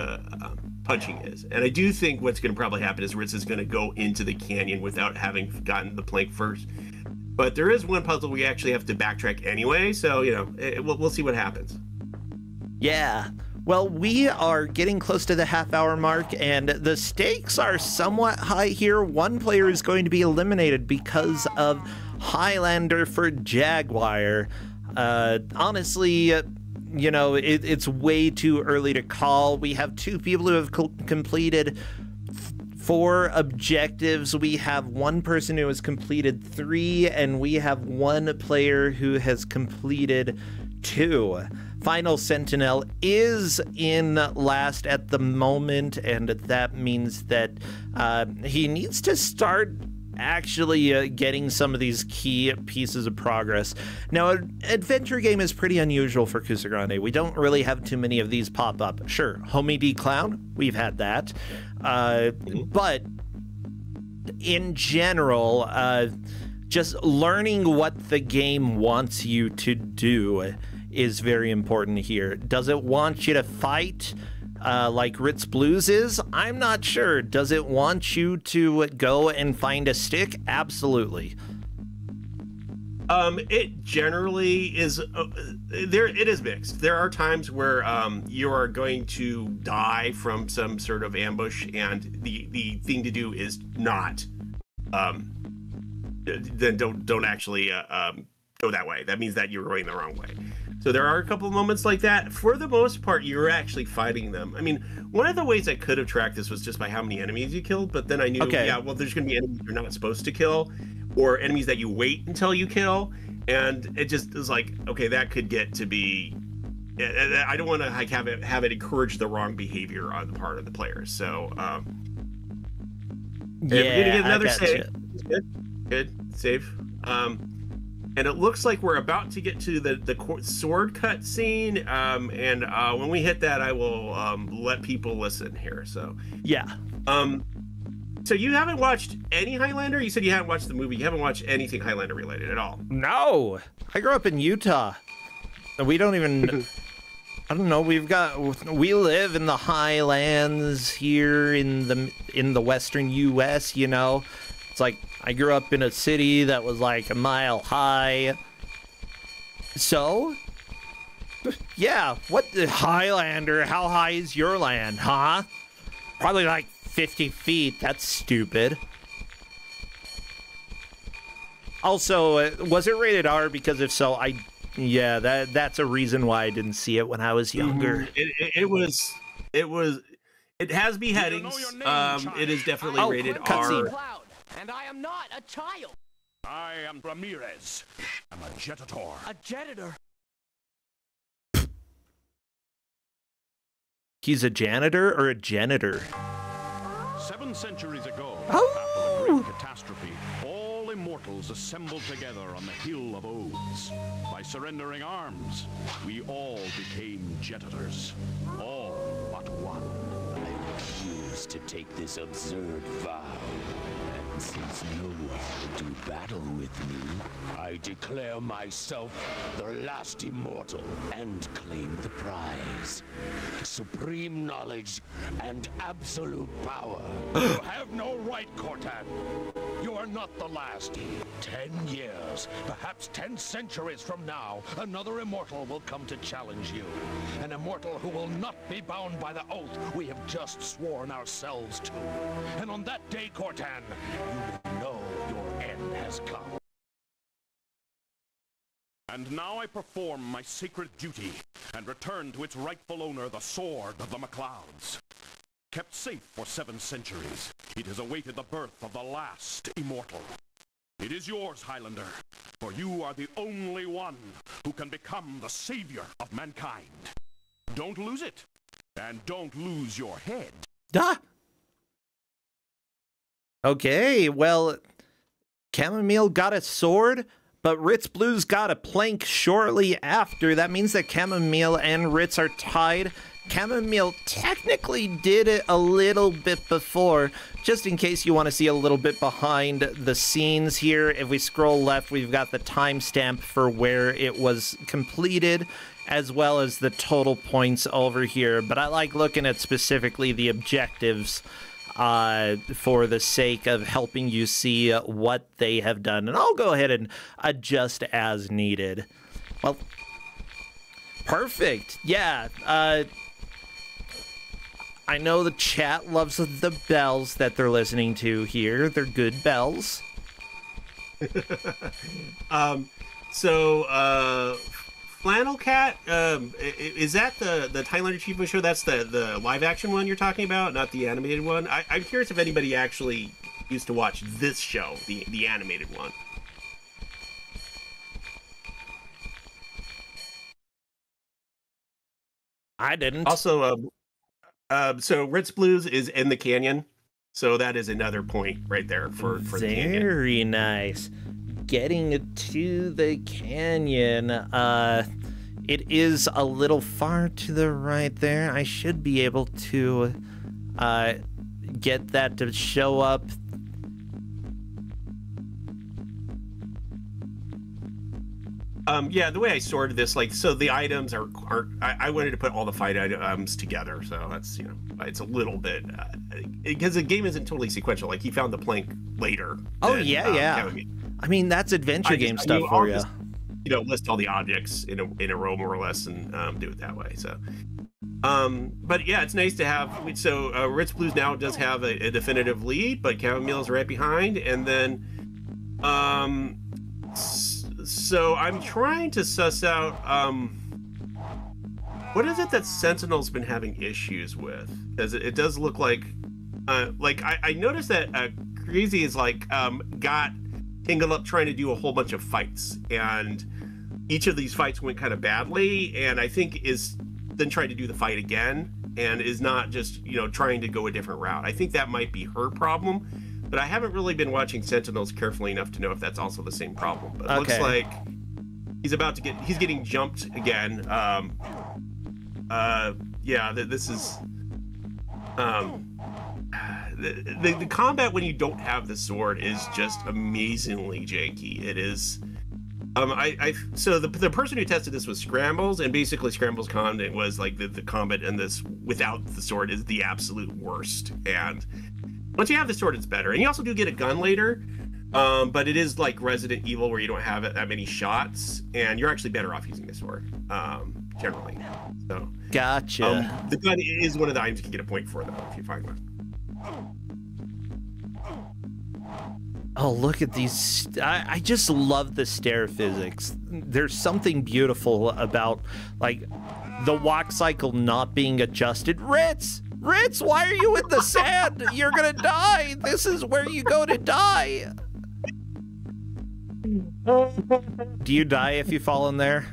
Speaker 2: punching is. And I do think what's going to probably happen is Ritz is going to go into the canyon without having gotten the plank first. But there is one puzzle we actually have to backtrack anyway, so you know we'll see what happens.
Speaker 1: Yeah. Well, we are getting close to the half-hour mark, and the stakes are somewhat high here. One player is going to be eliminated because of Highlander for Jaguar. Honestly, you know, it's way too early to call. We have two people who have completed 4 objectives. We have one person who has completed 3, and we have one player who has completed 2. Final Sentinel is in last at the moment, and that means that he needs to start actually getting some of these key pieces of progress. Now, an adventure game is pretty unusual for Kusogrand8. We don't really have too many of these pop up. Sure, Homie D Clown, we've had that. But in general, just learning what the game wants you to do is very important here. Does it want you to fight like Ritz Blues is? I'm not sure. Does it want you to go and find a stick? Absolutely.
Speaker 2: It generally is it is mixed. There are times where you are going to die from some sort of ambush, and the thing to do is not then don't actually go that way. That means that you're going the wrong way. So there are a couple of moments like that. For the most part, you're actually fighting them. I mean, one of the ways I could have tracked this was just by how many enemies you killed, but then I knew, yeah, well, there's going to be enemies you're not supposed to kill, or enemies that you wait until you kill, and it just is like, okay, that could get to be... I don't want to like have it encourage the wrong behavior on the part of the players. So,
Speaker 1: yeah,
Speaker 2: we're gonna get another save. Good, safe. And it looks like we're about to get to the sword cut scene. And when we hit that, I will let people listen here. So
Speaker 1: yeah.
Speaker 2: So you haven't watched any Highlander? You said you haven't watched the movie. You haven't watched anything Highlander related at all.
Speaker 1: No, I grew up in Utah. We don't even. I don't know. We live in the Highlands here in the western U.S. You know, it's like I grew up in a city that was like a mile high. So, yeah. What the Highlander? How high is your land, huh? Probably like 50 feet. That's stupid. Also, was it rated R? Because if so, yeah, that's a reason why I didn't see it when I was younger.
Speaker 2: It has beheadings. It is definitely rated R.
Speaker 3: MacLeod, and I am not a child.
Speaker 5: I am Ramirez. I'm a jetator.
Speaker 3: A janitor?
Speaker 1: He's a janitor or a janitor?
Speaker 5: 7 centuries ago,
Speaker 1: Oh!
Speaker 5: after a great catastrophe, all immortals assembled together on the Hill of Oaths. By surrendering arms, we all became jetators. All but one.
Speaker 3: I refuse to take this absurd vow. And since no one will do battle with me, I declare myself the last immortal and claim the prize. Supreme knowledge and absolute power.
Speaker 8: You have no right, Cortan. You are not the last. 10 years, perhaps 10 centuries from now, another immortal will come to challenge you. An immortal who will not be bound by the oath we have just sworn ourselves to. And on that day, Cortan, you will know your end has come.
Speaker 5: And now I perform my sacred duty and return to its rightful owner, the sword of the MacLeods. Kept safe for 7 centuries, it has awaited the birth of the last immortal. It is yours, Highlander, for you are the only one who can become the savior of mankind. Don't lose it, and don't lose your head.
Speaker 1: Duh. Okay, well, Chamomile got a sword, but Ritz Blue's got a plank shortly after. That means that Chamomile and Ritz are tied. Chamomile technically did it a little bit before, just in case you want to see a little bit behind the scenes here. If we scroll left, we've got the timestamp for where it was completed, as well as the total points over here. But I like looking at specifically the objectives for the sake of helping you see what they have done. And I'll go ahead and adjust as needed. Well, perfect. Yeah, I know the chat loves the bells that they're listening to here. They're good bells.
Speaker 2: Flannel Cat, is that the Highlander Chief show? That's the live action one you're talking about, not the animated one? I'm curious if anybody actually used to watch this show, the animated one.
Speaker 1: I didn't.
Speaker 2: Also, so Ritz Blues is in the canyon, so that is another point right there for the canyon.
Speaker 1: Very nice. Getting to the canyon. It is a little far to the right there. I should be able to get that to show up.
Speaker 2: Yeah, the way I sorted this, like, so the items are I wanted to put all the fight items together, so that's, you know, it's a little bit because the game isn't totally sequential. Like, he found the plank later.
Speaker 1: Oh, yeah. I mean, that's adventure game stuff for you.
Speaker 2: You know, list all the objects in a row more or less, and do it that way. So, but yeah, it's nice to have. So Ritz Blues now does have a definitive lead, but Chamomile's right behind, and then so I'm trying to suss out what is it that Sentinel's been having issues with, because it does look like I noticed that Crazy is got tangled up trying to do a whole bunch of fights, and each of these fights went kind of badly, and I think is then trying to do the fight again and is not just, you know, trying to go a different route. I think that might be her problem. but I haven't really been watching Sentinels carefully enough to know if that's also the same problem. But it looks like he's getting jumped again. Yeah, this is the combat when you don't have the sword is just amazingly janky. It is. So the person who tested this was Scrambles, and basically Scrambles' comment was like the combat in this without the sword is the absolute worst. And once you have the sword, it's better. And you also do get a gun later, but it is like Resident Evil where you don't have that many shots, and you're actually better off using the sword generally. So
Speaker 1: gotcha.
Speaker 2: The gun is one of the items you can get a point for, though, if you find one.
Speaker 1: Oh, look at these. I just love the stair physics. There's something beautiful about, like, the walk cycle not being adjusted. Ritz, why are you in the sand? You're gonna die. This is where you go to die. Do you die if you fall in there?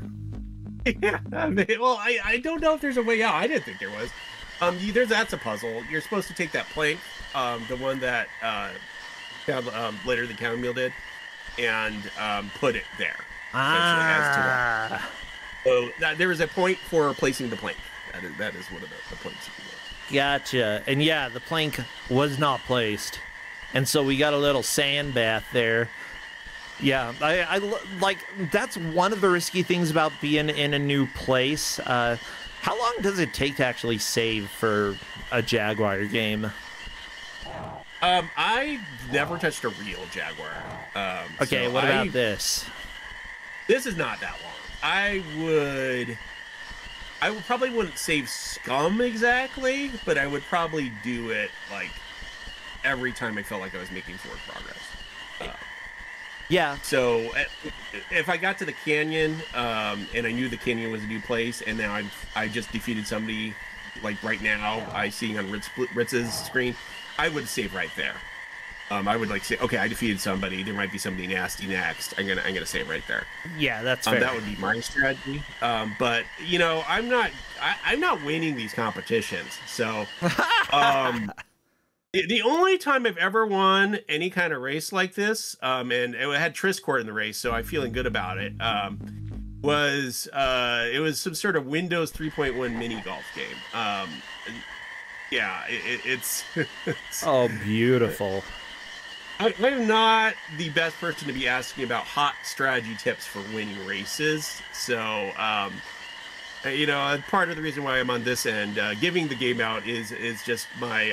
Speaker 2: Yeah, well, I don't know if there's a way out. I didn't think there was. That's a puzzle. You're supposed to take that plank, the one that later the chamomile did, and put it there. As to so there is a point for placing the plank. That is one of the points you can get.
Speaker 1: Gotcha. And yeah, the plank was not placed, and so we got a little sand bath there. Yeah, I like that's one of the risky things about being in a new place. How long does it take to actually save for a Jaguar game?
Speaker 2: I never touched a real Jaguar.
Speaker 1: Okay, what about this?
Speaker 2: This is not that long. I probably wouldn't save Scum exactly, but I would probably do it like every time I felt like I was making forward progress.
Speaker 1: Yeah.
Speaker 2: So if I got to the canyon and I knew the canyon was a new place, and now I just defeated somebody, like right now I see on Ritz's screen, I would save right there. I would like say, okay, I defeated somebody. There might be somebody nasty next. I'm gonna save right there.
Speaker 1: Yeah, that's fair.
Speaker 2: That would be my strategy. But you know, I'm not winning these competitions. So the only time I've ever won any kind of race like this, and it had Triscourt in the race, so I'm feeling good about it. Was it was some sort of Windows 3.1 mini golf game. Yeah, it's
Speaker 1: oh, beautiful.
Speaker 2: I'm not the best person to be asking about hot strategy tips for winning races. So, you know, part of the reason why I'm on this end, giving the game out is just my,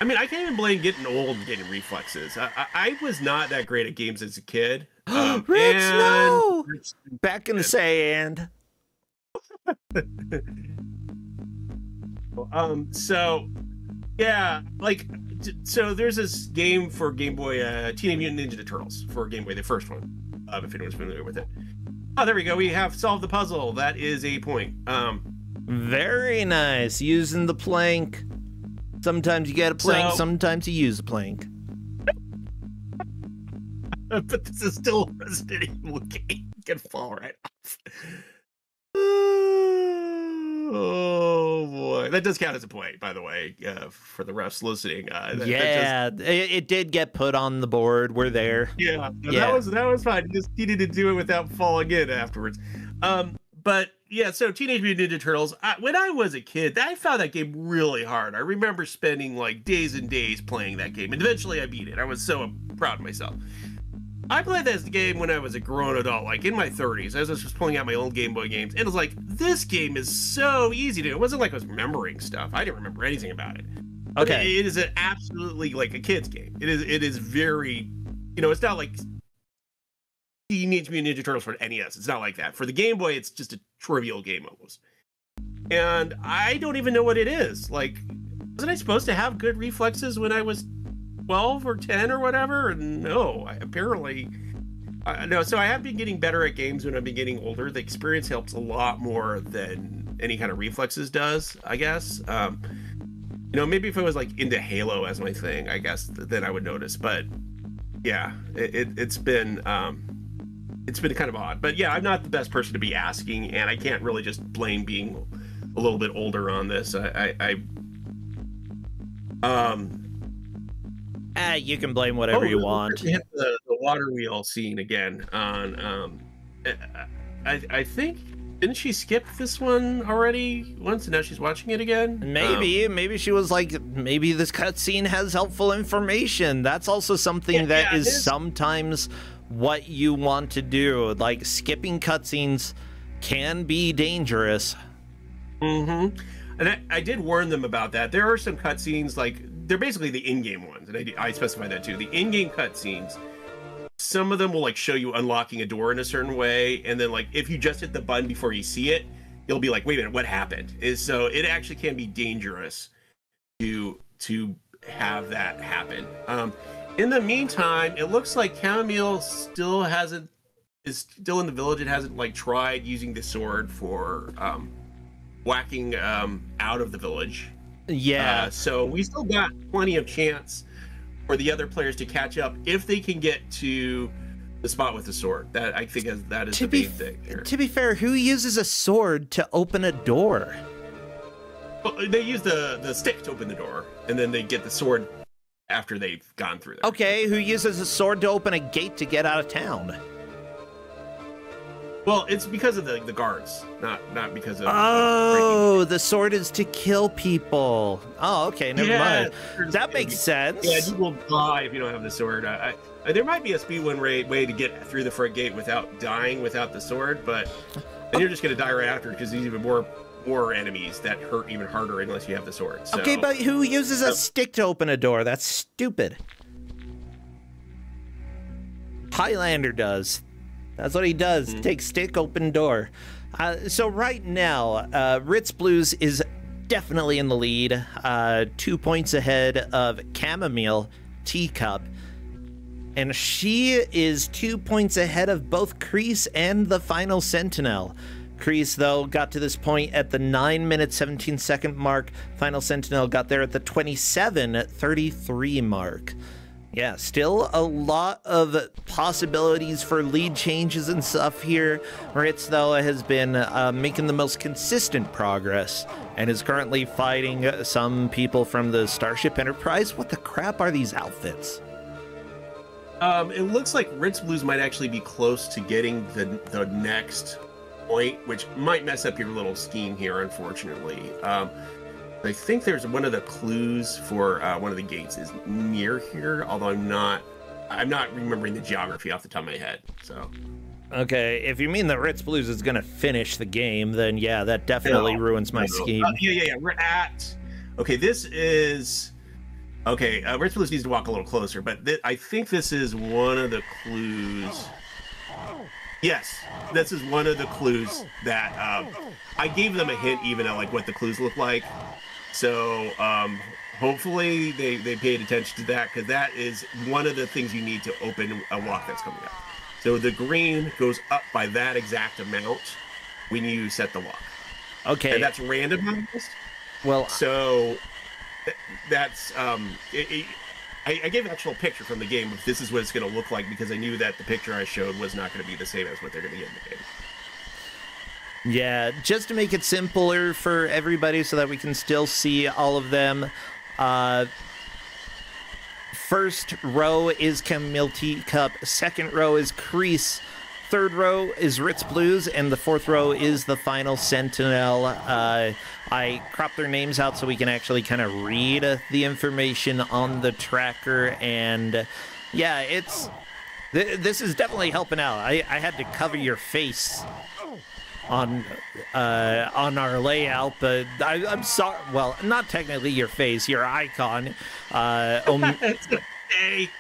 Speaker 2: I mean, I can't even blame getting old and getting reflexes. I was not that great at games as a kid.
Speaker 1: Rich, no! Back in the sand.
Speaker 2: So, yeah, like, so there's this game for Game Boy, Teenage Mutant Ninja Turtles for Game Boy, the first one, if anyone's familiar with it. Oh, there we go. We have solved the puzzle. That is a point.
Speaker 1: Very nice. Using the plank. Sometimes you get a plank, sometimes you use a plank.
Speaker 2: But this is still a Resident Evil game. You can fall right off. Oh boy, that does count as a point, by the way, for the refs listening.
Speaker 1: It did get put on the board. We're there.
Speaker 2: Yeah, that was fine. You just needed to do it without falling in afterwards. But yeah, so Teenage Mutant Ninja Turtles. When I was a kid, I found that game really hard. I remember spending like days and days playing that game, and eventually I beat it. I was so proud of myself. I played this game when I was a grown adult, like in my 30s, as I was just pulling out my old Game Boy games, and it was like, this game is so easy to do. It wasn't like I was remembering stuff. I didn't remember anything about it.
Speaker 1: Okay.
Speaker 2: It is absolutely like a kid's game. It is very, you know, it's not like Teenage Mutant Ninja Turtles for NES. It's not like that. For the Game Boy, it's just a trivial game almost. And I don't even know what it is. Like, wasn't I supposed to have good reflexes when I was 12 or 10 or whatever? No, apparently no. So I have been getting better at games when I've been getting older. The experience helps a lot more than any kind of reflexes does, I guess. You know, maybe if I was like into Halo as my thing, I guess then I would notice. But yeah, it's been kind of odd. But yeah, I'm not the best person to be asking, and I can't really just blame being a little bit older on this.
Speaker 1: You can blame whatever you want.
Speaker 2: We hit the water wheel scene again on. I think, didn't she skip this one already once, and now she's watching it again?
Speaker 1: Maybe she was like, maybe this cutscene has helpful information. That's also something that is sometimes what you want to do. Like, skipping cutscenes can be dangerous.
Speaker 2: Mm-hmm. And I did warn them about that. There are some cutscenes, like, they're basically the in-game ones, and I specified that too. The in-game cutscenes, some of them will like show you unlocking a door in a certain way, and then like if you just hit the button before you see it, you'll be like, wait a minute, what happened? So it actually can be dangerous to have that happen. In the meantime, it looks like Chamomile is still in the village. It hasn't like tried using the sword for whacking out of the village.
Speaker 1: Yeah.
Speaker 2: So we still got plenty of chance for the other players to catch up if they can get to the spot with the sword. That I think that is the main thing here.
Speaker 1: To be fair, who uses a sword to open a door?
Speaker 2: Well, they use the stick to open the door, and then they get the sword after they've gone through there.
Speaker 1: Okay, who uses a sword to open a gate to get out of town?
Speaker 2: Well, it's because of the guards, not because of.
Speaker 1: Oh, the sword is to kill people. Oh, okay, never mind. That makes sense.
Speaker 2: Yeah, you will die if you don't have the sword. There might be a speedrun way to get through the front gate without dying without the sword, but then you're just going to die right after because there's even more enemies that hurt even harder unless you have the sword. So,
Speaker 1: okay, but who uses a stick to open a door? That's stupid. Highlander does. That's what he does. Take stick, open door. So right now, Ritz Blues is definitely in the lead. 2 points ahead of Chamomile Teacup. And she is 2 points ahead of both Kreese and the final Sentinel. Kreese, though, got to this point at the 9-minute, 17-second mark. Final Sentinel got there at the 27:33 mark. Yeah, still a lot of possibilities for lead changes and stuff here. Ritz, though, has been making the most consistent progress and is currently fighting some people from the Starship Enterprise. What the crap are these outfits?
Speaker 2: It looks like Ritz Blues might actually be close to getting the next point, which might mess up your little scheme here, unfortunately. I think there's one of the clues for one of the gates is near here, although I'm not remembering the geography off the top of my head. So,
Speaker 1: okay, if you mean that Ritz Blues is going to finish the game, then yeah, that definitely ruins my scheme.
Speaker 2: Yeah. We're at. Okay, this is. Okay, Ritz Blues needs to walk a little closer, but I think this is one of the clues. Yes, this is one of the clues that I gave them a hint even at like what the clues look like. So hopefully they paid attention to that, because that is one of the things you need to open a lock that's coming up. So the green goes up by that exact amount when you set the lock.
Speaker 1: Okay.
Speaker 2: And that's randomized.
Speaker 1: Well,
Speaker 2: so that's I gave an actual picture from the game of this is what it's going to look like, because I knew that the picture I showed was not going to be the same as what they're going to get in the game.
Speaker 1: Yeah, just to make it simpler for everybody so that we can still see all of them. First row is Chamomile Teacup, second row is Kreese, third row is Ritz Blues, and the fourth row is the final Sentinel. I cropped their names out so we can actually kind of read the information on the tracker, and yeah, this is definitely helping out. I had to cover your face on our layout, but I'm sorry. Well, not technically your face, your icon.
Speaker 2: It's okay.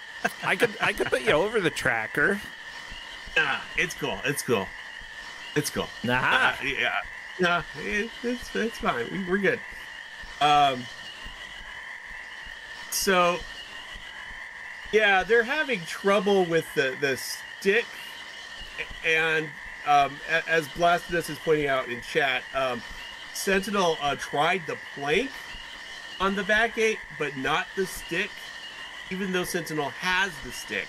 Speaker 1: I could put you over the tracker.
Speaker 2: Nah, it's cool. It's cool.
Speaker 1: Nah.
Speaker 2: Yeah. Nah, it's fine. We're good. So yeah, they're having trouble with the stick, and as Blasphemous is pointing out in chat, Sentinel tried the plank on the back gate, but not the stick, even though Sentinel has the stick.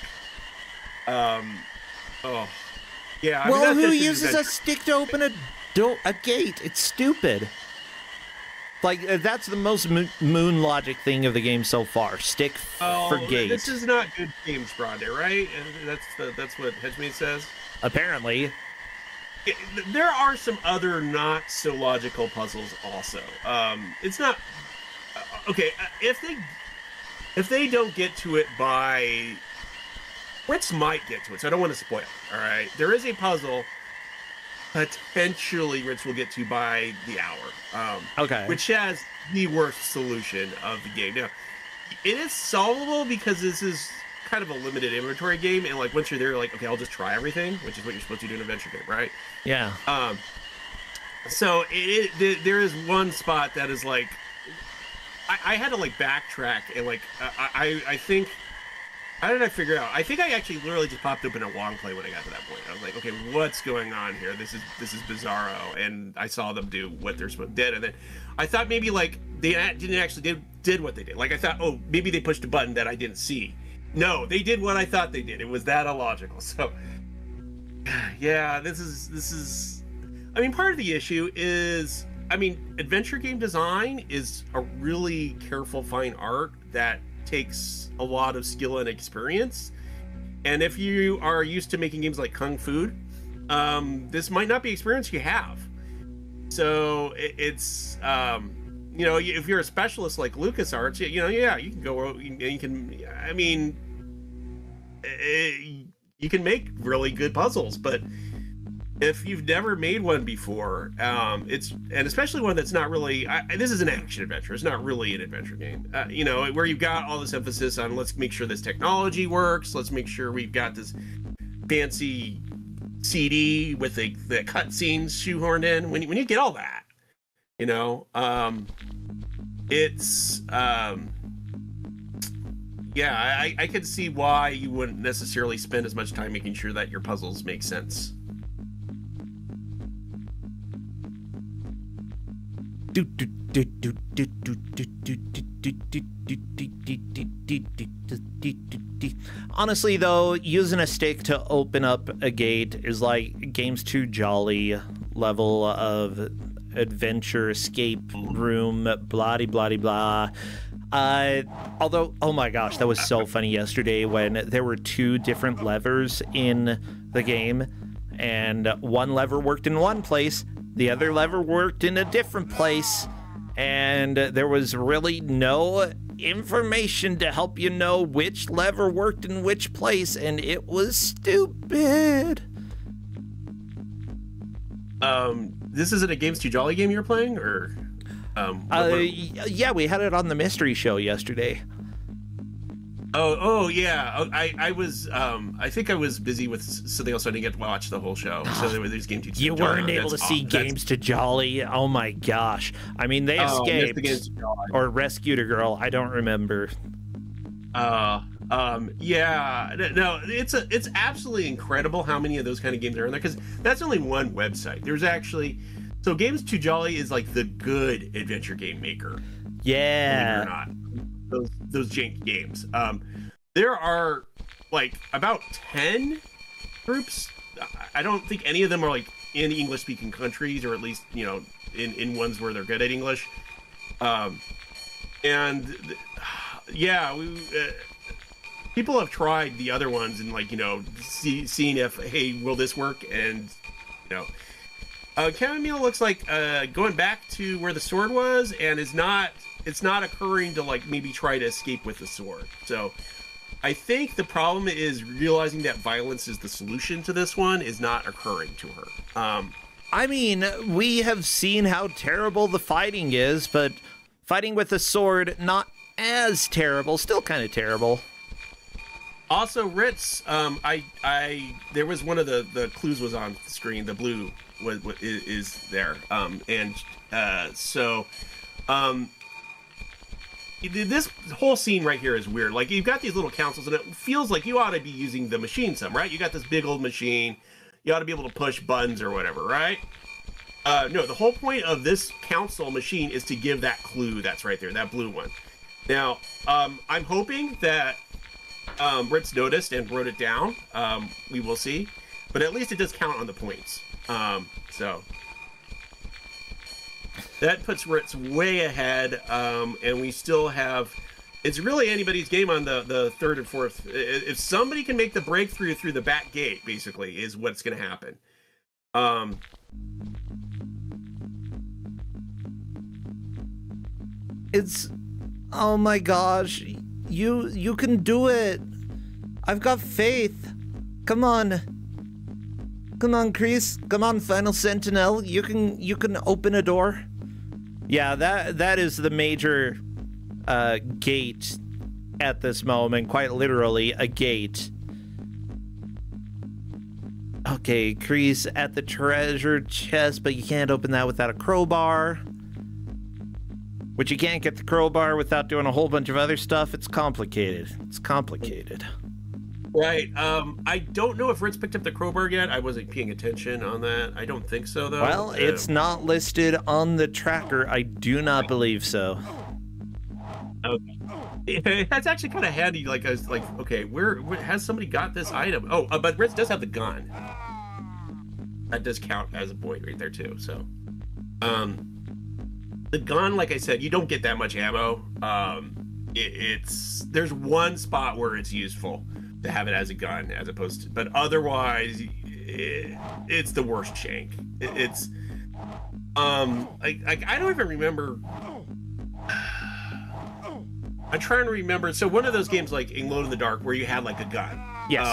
Speaker 2: Oh, yeah.
Speaker 1: Well, who uses a stick to open a gate? It's stupid. Like, that's the most moon logic thing of the game so far. Stick for gate.
Speaker 2: This is not good games, Grande, right? And that's what Hedgemate says.
Speaker 1: Apparently.
Speaker 2: There are some other not so logical puzzles also. It's not okay if they don't get to it by Ritz might get to it, so I don't want to spoil. All right, there is a puzzle potentially Ritz will get to by the hour.
Speaker 1: Okay.
Speaker 2: Which has the worst solution of the game. Now, it is solvable because this is kind of a limited inventory game, and like once you're there, you're like, okay, I'll just try everything, which is what you're supposed to do in an adventure game, right?
Speaker 1: Yeah.
Speaker 2: So there is one spot that is like, I had to like backtrack and like I think. How did I figure it out? I think I actually literally just popped open a long play when I got to that point. I was like, okay, what's going on here? This is bizarro. And I saw them do what they're supposed to do. And then I thought maybe like they didn't actually did what they did. Like I thought, oh, maybe they pushed a button that I didn't see. No, they did what I thought they did. It was that illogical. So yeah, this is I mean, part of the issue is, I mean, adventure game design is a really careful, fine art that takes a lot of skill and experience, and if you are used to making games like Kung Fu, this might not be experience you have. So it's you know, if you're a specialist like LucasArts, you know, yeah, you can go and you can, I mean, you can make really good puzzles, but if you've never made one before, and especially one that's not really, this is an action adventure. It's not really an adventure game, you know, where you've got all this emphasis on let's make sure this technology works. Let's make sure we've got this fancy CD with the cutscenes shoehorned in. When you get all that, you know, it's yeah, I can see why you wouldn't necessarily spend as much time making sure that your puzzles make sense.
Speaker 1: Honestly, though, using a stick to open up a gate is like Games Too Jolly level of adventure, escape room, blah blah blah. Although, oh my gosh, that was so funny yesterday when there were two different levers in the game, and one lever worked in one place, the other lever worked in a different place, and there was really no information to help you know which lever worked in which place, and it was stupid.
Speaker 2: This isn't a Games Too Jolly game you're playing, or?
Speaker 1: Yeah, we had it on the mystery show yesterday.
Speaker 2: Oh yeah. I was I think I was busy with something else, so I didn't get to watch the whole show. So there were these Games Too Jolly.
Speaker 1: You weren't able to see Games Too Jolly. Oh my gosh. I mean, they escaped or rescued a girl. I don't remember.
Speaker 2: Yeah. No, it's absolutely incredible how many of those kind of games are in there, because that's only one website. There's actually, so Games Too Jolly is like the good adventure game maker.
Speaker 1: Yeah.
Speaker 2: Believe it or not. Those jank games. There are like about 10 groups. I don't think any of them are like in English speaking countries, or at least, you know, in ones where they're good at English. Yeah, people have tried the other ones and, like, you know, seeing if, hey, will this work? And, you know, chamomile looks like going back to where the sword was, and it's not occurring to, like, maybe try to escape with the sword. So I think the problem is realizing that violence is the solution to this one is not occurring to her.
Speaker 1: I mean, we have seen how terrible the fighting is, but fighting with a sword, not as terrible, still kind of terrible.
Speaker 2: Also, Ritz, there was one of the clues was on the screen. The blue is there, this whole scene right here is weird. Like, you've got these little councils, and it feels like you ought to be using the machine some, right? You got this big old machine. You ought to be able to push buttons or whatever, right? No, the whole point of this council machine is to give that clue that's right there, that blue one. Now, I'm hoping that Ritz noticed and wrote it down. We will see. But at least it does count on the points. So That puts Ritz way ahead, and we still have... It's really anybody's game on the third and fourth. If somebody can make the breakthrough through the back gate, basically, is what's going to happen.
Speaker 1: It's... Oh my gosh. You can do it. I've got faith. Come on. Come on, Kreese. Come on, Final Sentinel. You can open a door. Yeah, that is the major gate at this moment. Quite literally, a gate. Okay, Kreese at the treasure chest, but you can't open that without a crowbar. Which you can't get the crowbar without doing a whole bunch of other stuff. It's complicated. It's complicated.
Speaker 2: Right. I don't know if Ritz picked up the crowbar yet. I wasn't paying attention on that. I don't think so, though.
Speaker 1: Well, it's not listed on the tracker. I do not believe so.
Speaker 2: Okay. That's actually kind of handy. Like, I was like, okay, where has somebody got this item? Oh, but Ritz does have the gun. That does count as a point right there, too. So, the gun, like I said, you don't get that much ammo. There's one spot where it's useful to have it as a gun, as opposed to, but otherwise, it's the worst shank. It's I don't even remember. I'm trying to remember. So one of those games like Alone in the Dark where you had like a gun.
Speaker 1: Yes.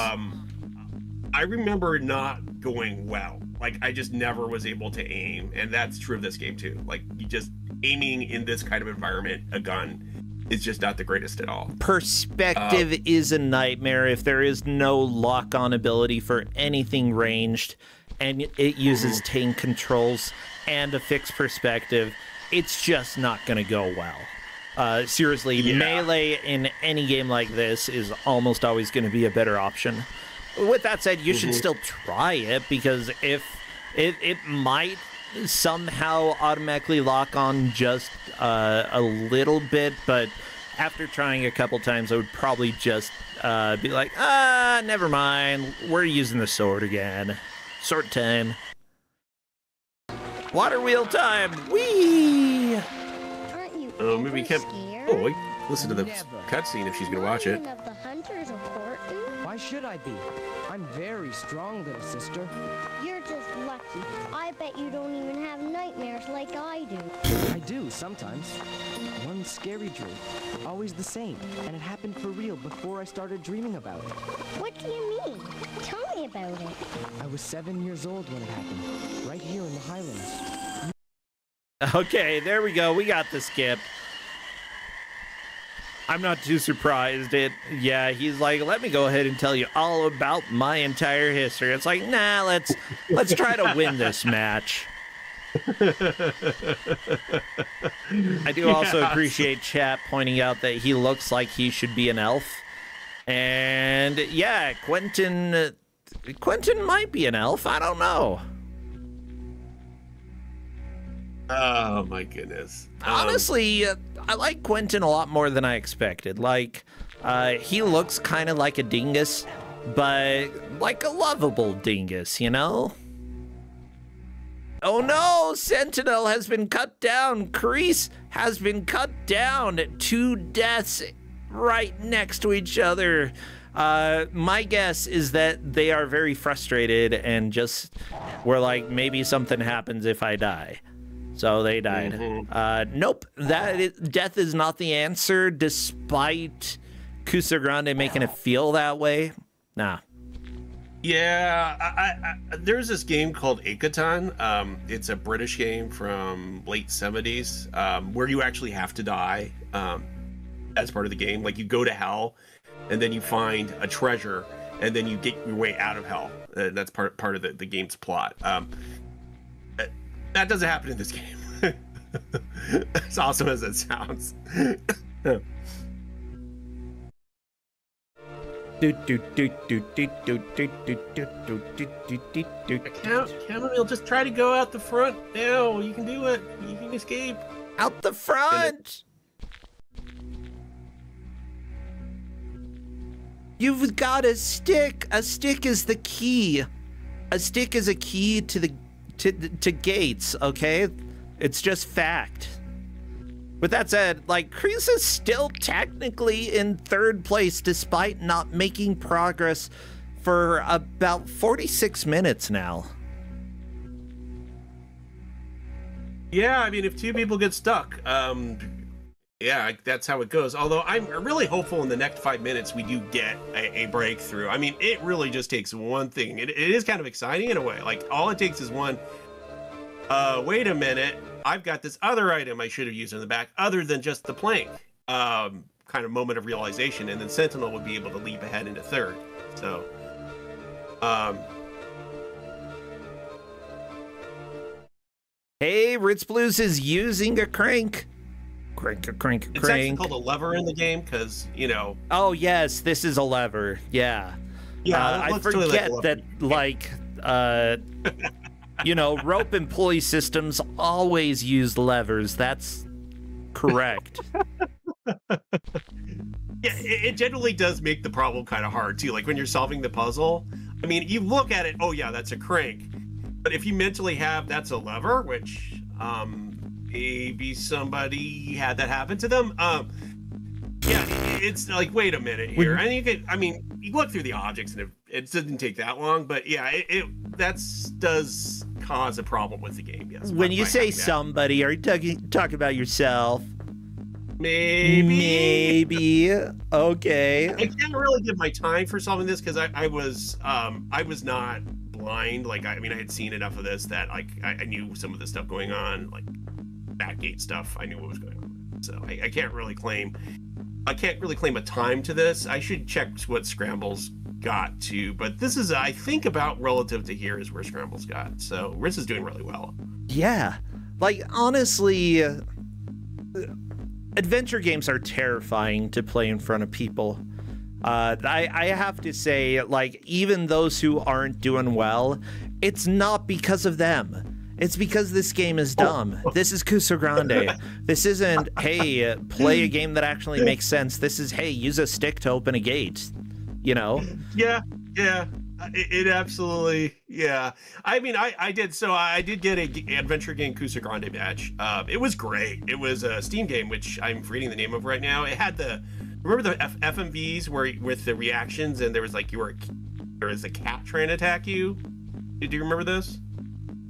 Speaker 2: I remember not going well. Like I just never was able to aim, and that's true of this game too. Like you just aiming in this kind of environment, a gun is just not the greatest at all.
Speaker 1: Perspective is a nightmare if there is no lock-on ability for anything ranged, and it uses tank controls and a fixed perspective. It's just not going to go well. Seriously, yeah. Melee in any game like this is almost always going to be a better option. With that said, you should still try it, because if it might somehow automatically lock on just a little bit, but after trying a couple times, I would probably just be like, never mind, we're using the sword again. Sword time. Water wheel time. Whee!
Speaker 4: Aren't you
Speaker 2: Maybe can't. Oh, wait. Listen to the cutscene if she's gonna watch it.
Speaker 4: Of the hunters, important.
Speaker 7: Why should I be? I'm very strong, little sister.
Speaker 4: You're just lucky. I bet you don't even have nightmares like I do.
Speaker 7: I do, sometimes. One scary dream. Always the same. And it happened for real before I started dreaming about it.
Speaker 4: What do you mean? Tell me about it.
Speaker 7: I was 7 years old when it happened. Right here in the Highlands.
Speaker 1: Okay, there we go. We got the skip. I'm not too surprised. Yeah, he's like, let me go ahead and tell you all about my entire history. It's like, nah, let's try to win this match. I do also appreciate chat pointing out that he looks like he should be an elf. And yeah, Quentin might be an elf. I don't know.
Speaker 2: Oh my goodness.
Speaker 1: Honestly, I like Quentin a lot more than I expected. Like, he looks kind of like a dingus, but like a lovable dingus, you know? Oh no, Sentinel has been cut down. Kreese has been cut down. 2 deaths right next to each other. My guess is that they are very frustrated and just were like, maybe something happens if I die. So they died. Nope, death is not the answer, despite Kusogrand8 making it feel that way. Nah.
Speaker 2: Yeah, there's this game called Akaton. It's a British game from late 70s where you actually have to die as part of the game. Like you go to hell, and then you find a treasure, and then you get your way out of hell. That's part of the game's plot. That doesn't happen in this game. As awesome as it sounds. Chamomile, just try to go out the front now. You can do it. You can escape.
Speaker 1: Out the front! You've got a stick. A stick is the key. A stick is a key to the to gates, okay? It's just fact. With that said, like, Chris is still technically in third place despite not making progress for about 46 minutes now.
Speaker 2: Yeah, I mean, if two people get stuck, yeah, that's how it goes. Although I'm really hopeful in the next 5 minutes we do get a breakthrough. I mean, it really just takes one thing. It is kind of exciting in a way. Like, all it takes is one, wait a minute, I've got this other item I should have used in the back other than just the plank. Kind of moment of realization, and then Sentinel would be able to leap ahead into third. So,
Speaker 1: Hey, Ritz Blues is using a crank. Crank.
Speaker 2: It's actually called a lever in the game because, you know.
Speaker 1: Oh, yes, this is a lever. Yeah.
Speaker 2: Yeah,
Speaker 1: I forget that, like, you know, rope and pulley systems always use levers. That's correct.
Speaker 2: Yeah, it generally does make the problem kind of hard, too. Like, when you're solving the puzzle, I mean, you look at it, oh, yeah, that's a crank. But if you mentally have that's a lever, which maybe somebody had that happen to them, yeah, it's like, wait a minute here. I mean, you look through the objects and it doesn't take that long, but yeah, that does cause a problem with the game. Yes.
Speaker 1: When you say somebody, are you talking about yourself?
Speaker 2: Maybe.
Speaker 1: Okay.
Speaker 2: I can't really give my time for solving this because I was not blind. Like, I mean, I had seen enough of this that, like, I knew some of the stuff going on, like backgate stuff. I knew what was going on, so I can't really claim a time to this. I should check what Scramble's got to, but this is, I think, about relative to here is where Scramble's got. So Riz is doing really well.
Speaker 1: Yeah, like, honestly, adventure games are terrifying to play in front of people. I have to say, like, even those who aren't doing well, it's not because of them. It's because this game is dumb. This is Kusogrand8. This isn't, hey, play a game that actually makes sense. This is, hey, use a stick to open a gate, you know?
Speaker 2: Yeah. It absolutely, yeah. I mean, I did get a adventure game Kusogrand8 match. It was great. It was a Steam game, which I'm reading the name of right now. It had remember the FMVs where with the reactions, and there was like there was a cat trying to attack you. Do you remember this?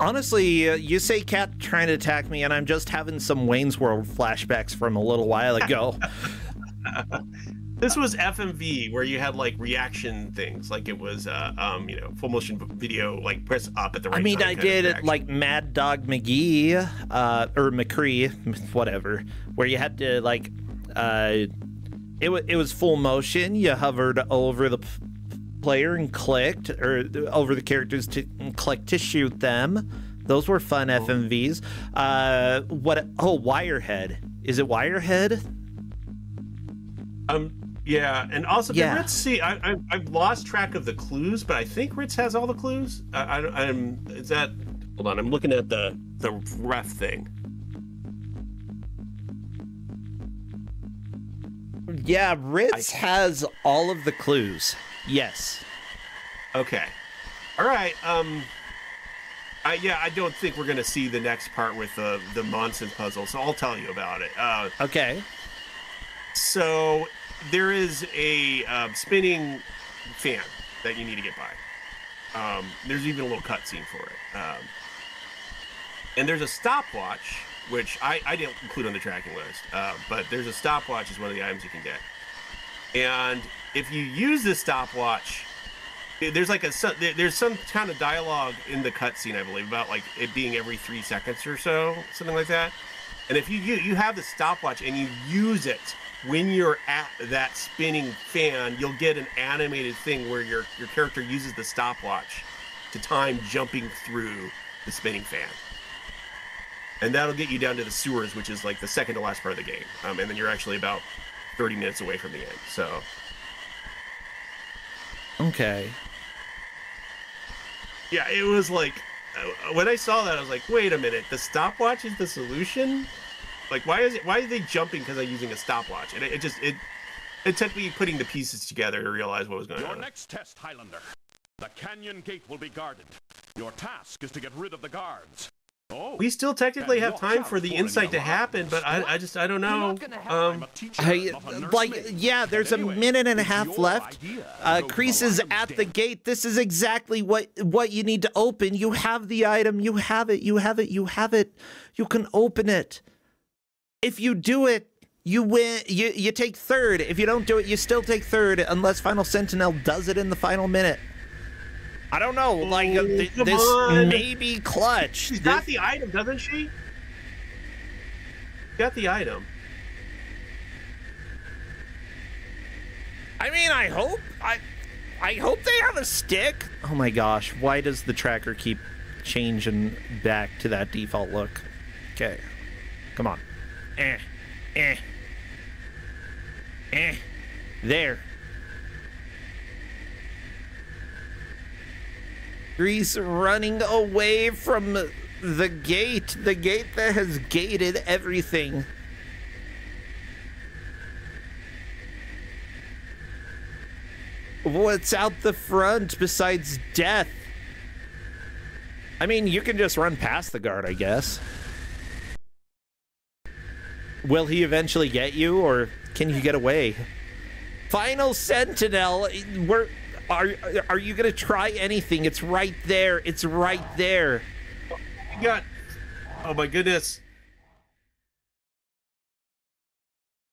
Speaker 1: Honestly, you say cat trying to attack me, and I'm just having some Wayne's World flashbacks from a little while ago.
Speaker 2: This was FMV, where you had like reaction things, like it was, you know, full motion video, like press up at the right time.
Speaker 1: I mean, I did it like Mad Dog McGee, or McCree, whatever, where you had to like, it was full motion. You hovered over the player and clicked, or over the characters to click to shoot them. Those were fun FMVs. Wirehead. Is it Wirehead?
Speaker 2: Yeah, and also, yeah. Ritz, see, I've lost track of the clues, but I think Ritz has all the clues. Is that? Hold on, I'm looking at the ref thing.
Speaker 1: Yeah, Ritz has all of the clues. Yes.
Speaker 2: Okay. All right. I don't think we're gonna see the next part with the Monson puzzle, so I'll tell you about it.
Speaker 1: Okay.
Speaker 2: So there is a spinning fan that you need to get by. There's even a little cutscene for it. And there's a stopwatch, which I didn't include on the tracking list, but there's a stopwatch is one of the items you can get. And if you use this stopwatch, there's some kind of dialogue in the cutscene, I believe, about like it being every 3 seconds or so, something like that. And if you have the stopwatch and you use it when you're at that spinning fan, you'll get an animated thing where your character uses the stopwatch to time jumping through the spinning fan. And that'll get you down to the sewers, which is like the second to last part of the game. And then you're actually about 30 minutes away from the end. So.
Speaker 1: Okay.
Speaker 2: Yeah, it was like, when I saw that, I was like, wait a minute, the stopwatch is the solution? Like, why are they jumping because I'm using a stopwatch? And it took me putting the pieces together to realize what was going on.
Speaker 5: Your next test, Highlander. The canyon gate will be guarded. Your task is to get rid of the guards. Oh,
Speaker 2: We still technically have time for the insight to happen, but I don't know.
Speaker 1: Yeah, there's a minute and a half left. Kreese is at the gate. This is exactly what you need to open. You have the item. You have it. You have it. You have it. You can open it. If you do it, you win. You take third. If you don't do it, you still take third, unless Final Sentinel does it in the final minute. I don't know, like, this may be clutch.
Speaker 2: She's got the item, doesn't she? Got the item.
Speaker 1: I mean, I hope they have a stick. Oh my gosh, why does the tracker keep changing back to that default look? Okay, come on. There. Grease running away from the gate that has gated everything. What's out the front besides death? I mean, you can just run past the guard, I guess. Will he eventually get you, or can you get away? Final Sentinel, Are you gonna try anything? It's right there. It's right there.
Speaker 2: You got. Oh my goodness.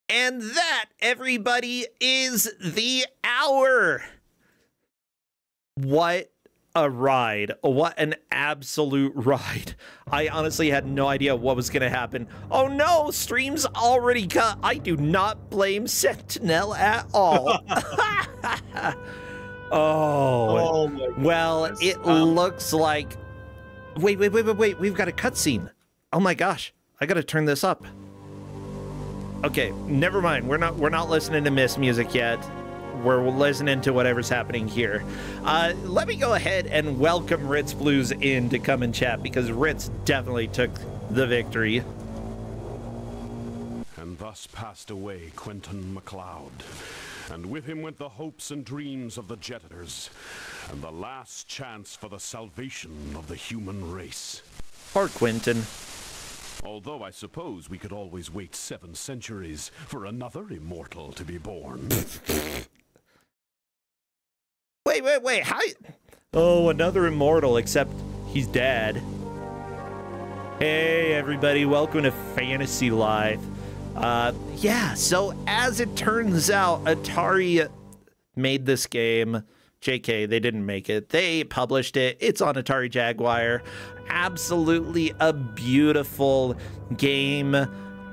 Speaker 1: And that, everybody, is the hour. What a ride. What an absolute ride. I honestly had no idea what was gonna happen. Oh no, stream's already cut. I do not blame Sentinel at all. Oh, well, it looks like... Wait. We've got a cutscene. Oh my gosh. I gotta turn this up. Okay, never mind. We're not listening to Miss music yet. We're listening to whatever's happening here. Let me go ahead and welcome Ritz Blues in to come and chat, because Ritz definitely took the victory.
Speaker 5: And thus passed away Quentin MacLeod. And with him went the hopes and dreams of the Jetters, and the last chance for the salvation of the human race.
Speaker 1: Poor Quentin.
Speaker 5: Although I suppose we could always wait 7 centuries for another immortal to be born.
Speaker 1: Wait, how? Oh, another immortal, except he's dead. Hey, everybody, welcome to Fantasy Live. Yeah, so as it turns out, Atari made this game. JK, they didn't make it. They published it. It's on Atari Jaguar. Absolutely a beautiful game.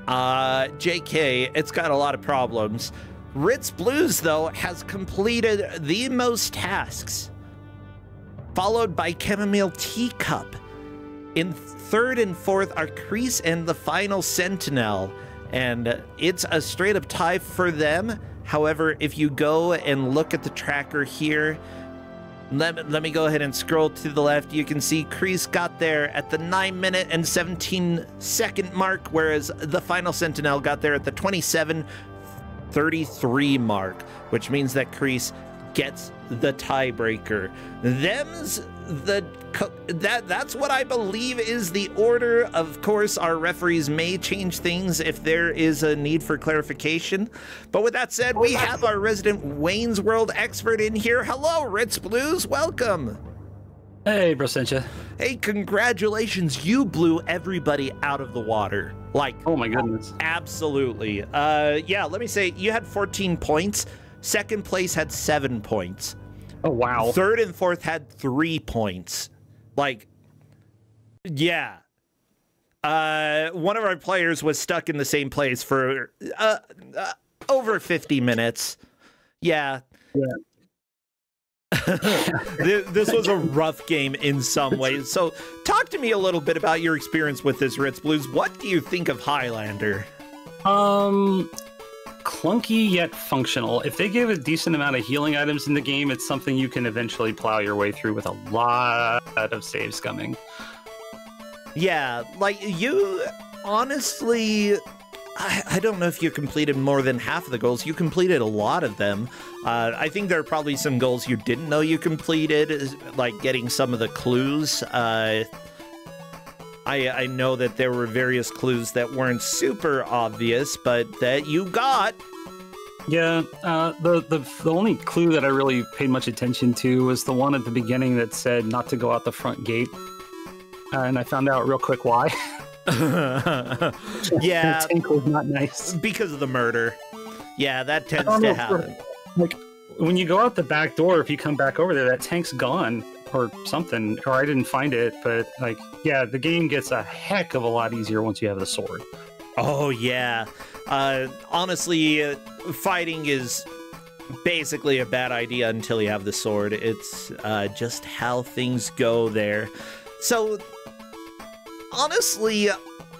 Speaker 1: JK, it's got a lot of problems. Ritz Blues, though, has completed the most tasks, followed by Chamomile Teacup. In third and fourth are Kreese and the Final Sentinel. And it's a straight up tie for them. However, if you go and look at the tracker here, let me go ahead and scroll to the left. You can see Kreese got there at the 9-minute and 17-second mark, whereas the Final Sentinel got there at the 27:33 mark, which means that Kreese gets the tiebreaker. That's what I believe is the order. Of course, our referees may change things if there is a need for clarification. But with that said, we have our resident Wayne's World expert in here. Hello, Ritz Blues. Welcome.
Speaker 9: Hey, Brosentia.
Speaker 1: Hey, congratulations. You blew everybody out of the water. Like,
Speaker 9: oh my goodness.
Speaker 1: Absolutely. Yeah, let me say, you had 14 points. Second place had 7 points.
Speaker 9: Oh, wow.
Speaker 1: Third and fourth had 3 points. Like, yeah. One of our players was stuck in the same place for over 50 minutes. Yeah. This was a rough game in some ways. So talk to me a little bit about your experience with this, Ritz Blues. What do you think of Highlander?
Speaker 9: Clunky yet functional. If they give a decent amount of healing items in the game, it's something you can eventually plow your way through with a lot of save scumming.
Speaker 1: Yeah, like you honestly, I don't know if you completed more than half of the goals. You completed a lot of them. I think there are probably some goals you didn't know you completed, like getting some of the clues. I know that there were various clues that weren't super obvious, but that you got.
Speaker 9: Yeah, the only clue that I really paid much attention to was the one at the beginning that said not to go out the front gate, and I found out real quick why.
Speaker 1: Yeah,
Speaker 9: the tank was not nice
Speaker 1: because of the murder. Yeah, that tends to happen.
Speaker 9: Like when you go out the back door, if you come back over there, that tank's gone or something, or I didn't find it. But like, yeah, the game gets a heck of a lot easier once you have the sword.
Speaker 1: Oh yeah. Honestly, fighting is basically a bad idea until you have the sword. It's just how things go there. So, honestly,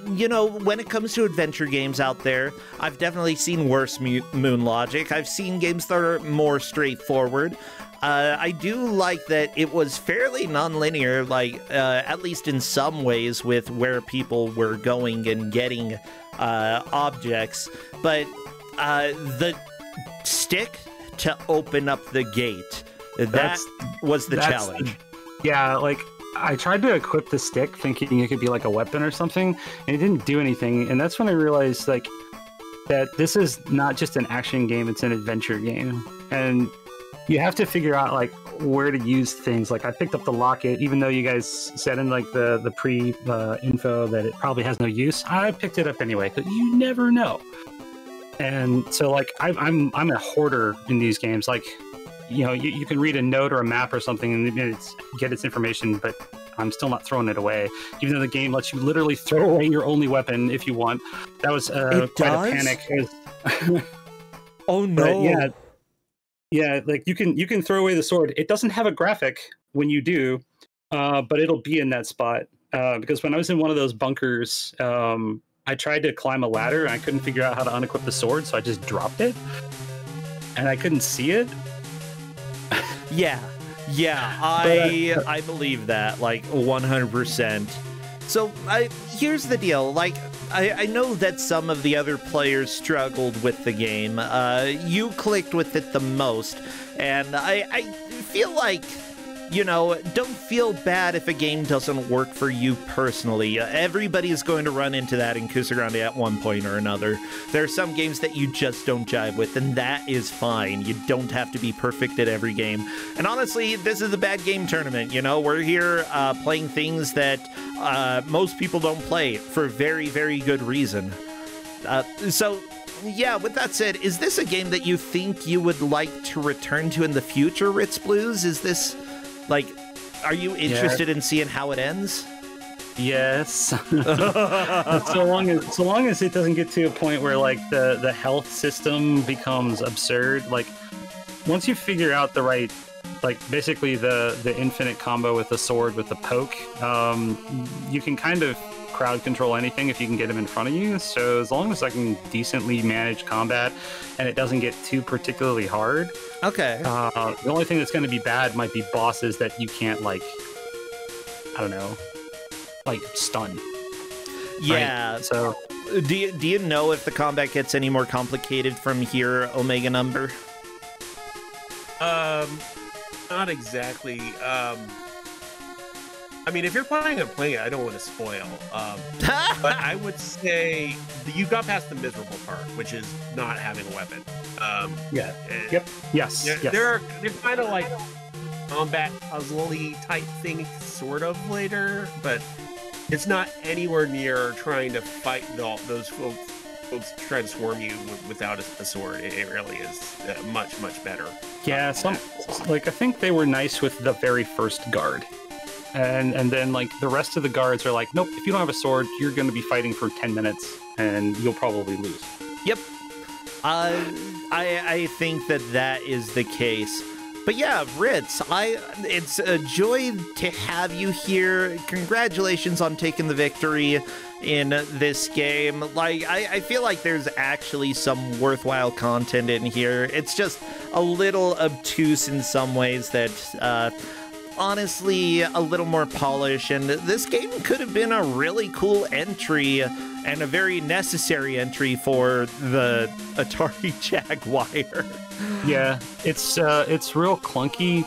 Speaker 1: you know, when it comes to adventure games out there, I've definitely seen worse moon logic. I've seen games that are more straightforward. I do like that it was fairly non-linear, like, at least in some ways, with where people were going and getting objects, but the stick to open up the gate, that was the challenge.
Speaker 9: Yeah, like, I tried to equip the stick thinking it could be like a weapon or something, and it didn't do anything, and that's when I realized, like, that this is not just an action game, it's an adventure game, and you have to figure out, like, where to use things. Like, I picked up the locket, even though you guys said in, like, the pre-info that it probably has no use. I picked it up anyway, because you never know. And so, like, I'm a hoarder in these games. Like, you know, you can read a note or a map or something and get its information, but I'm still not throwing it away. Even though the game lets you literally throw away your only weapon if you want. That was quite a panic.
Speaker 1: Oh, no.
Speaker 9: But, yeah. Yeah, like you can throw away the sword. It doesn't have a graphic when you do, but it'll be in that spot. Because when I was in one of those bunkers, I tried to climb a ladder and I couldn't figure out how to unequip the sword, so I just dropped it, and I couldn't see it.
Speaker 1: Yeah, I believe that, like, 100%. So here's the deal, like, I know that some of the other players struggled with the game. You clicked with it the most, and I feel like, you know, don't feel bad if a game doesn't work for you personally. Everybody's going to run into that in Kusogrand8 at one point or another. There are some games that you just don't jive with, and that is fine. You don't have to be perfect at every game. And honestly, this is a bad game tournament, you know? We're here playing things that most people don't play for very, very good reason. So, yeah, with that said, is this a game that you think you would like to return to in the future, Ritz Blues? Is this... like, are you interested in seeing how it ends?
Speaker 9: Yes. so long as it doesn't get to a point where, like, the health system becomes absurd. Like, once you figure out the right, like, basically the infinite combo with the sword with the poke, you can kind of crowd control anything if you can get them in front of you. So as long as I can decently manage combat and it doesn't get too particularly hard.
Speaker 1: Okay.
Speaker 9: The only thing that's going to be bad might be bosses that you can't, like, I don't know, like, stun.
Speaker 1: Yeah.
Speaker 9: Right? So
Speaker 1: do you know if the combat gets any more complicated from here, Omega Number?
Speaker 2: Not exactly. I mean, if you're planning on playing it, I don't want to spoil. But I would say you got past the miserable part, which is not having a weapon.
Speaker 9: Yeah. Yep. Yes.
Speaker 2: Yes. They're kind of like combat puzzle-y type thing, sort of later, but it's not anywhere near trying to fight those folks trying to swarm you without a sword. It really is much, much better.
Speaker 9: Yeah. I think they were nice with the very first guard. And then, like, the rest of the guards are like, nope, if you don't have a sword, you're going to be fighting for 10 minutes, and you'll probably lose.
Speaker 1: Yep. I think that is the case. But yeah, Ritz, it's a joy to have you here. Congratulations on taking the victory in this game. Like, I feel like there's actually some worthwhile content in here. It's just a little obtuse in some ways that... honestly a little more polish, and this game could have been a really cool entry and a very necessary entry for the Atari Jaguar.
Speaker 9: Yeah, it's real clunky,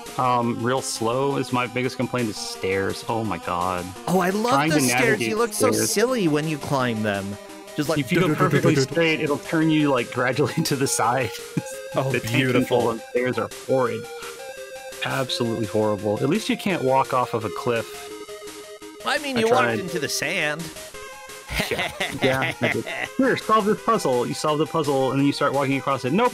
Speaker 9: real slow. Is my biggest complaint is stairs. Oh my god.
Speaker 1: Oh, I love
Speaker 9: Trying
Speaker 1: the
Speaker 9: to
Speaker 1: stairs.
Speaker 9: navigate
Speaker 1: You look so
Speaker 9: stairs.
Speaker 1: silly when you climb them. Just like
Speaker 9: If you go perfectly straight, it'll turn you like gradually to the side.
Speaker 1: Oh,
Speaker 9: The
Speaker 1: beautiful.
Speaker 9: and stairs are horrid. Absolutely horrible. At least you can't walk off of a cliff.
Speaker 1: I mean,
Speaker 9: I
Speaker 1: you walked
Speaker 9: tried.
Speaker 1: into the sand.
Speaker 9: Yeah. I did. Here, solve this puzzle. You solve the puzzle, and then you start walking across it. Nope.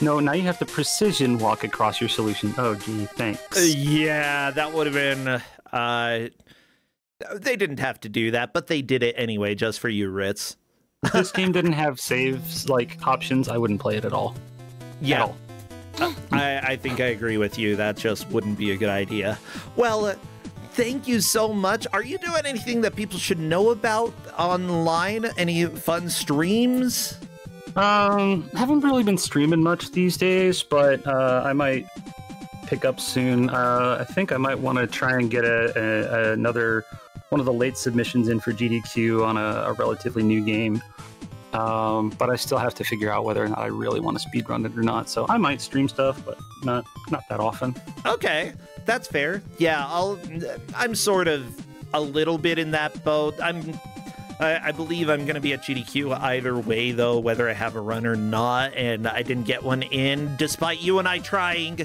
Speaker 9: No, now you have to precision walk across your solution. Oh, gee, thanks.
Speaker 1: Yeah, that would have been... they didn't have to do that, but they did it anyway, just for you, Ritz.
Speaker 9: If this game didn't have saves, like, options, I wouldn't play it at all.
Speaker 1: Yeah.
Speaker 9: At all.
Speaker 1: I think I agree with you. That just wouldn't be a good idea. Well, thank you so much. Are you doing anything that people should know about online? Any fun streams?
Speaker 9: Haven't really been streaming much these days, but I might pick up soon. I think I might want to try and get another one of the late submissions in for GDQ on a relatively new game. But I still have to figure out whether or not I really want to speedrun it or not. So I might stream stuff, but not that often.
Speaker 1: Okay, that's fair. Yeah, I'm sort of a little bit in that boat. I believe I'm going to be at GDQ either way, though, whether I have a run or not, and I didn't get one in, despite you and I trying.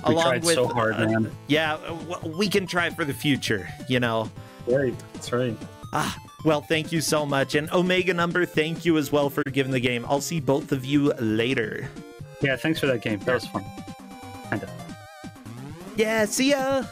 Speaker 9: We tried so hard, man.
Speaker 1: Yeah, we can try for the future, you know.
Speaker 9: Right, that's right.
Speaker 1: Well, thank you so much. And Omega Number, thank you as well for giving the game. I'll see both of you later.
Speaker 9: Yeah, thanks for that game. That was fun. Kinda.
Speaker 1: Yeah, see ya.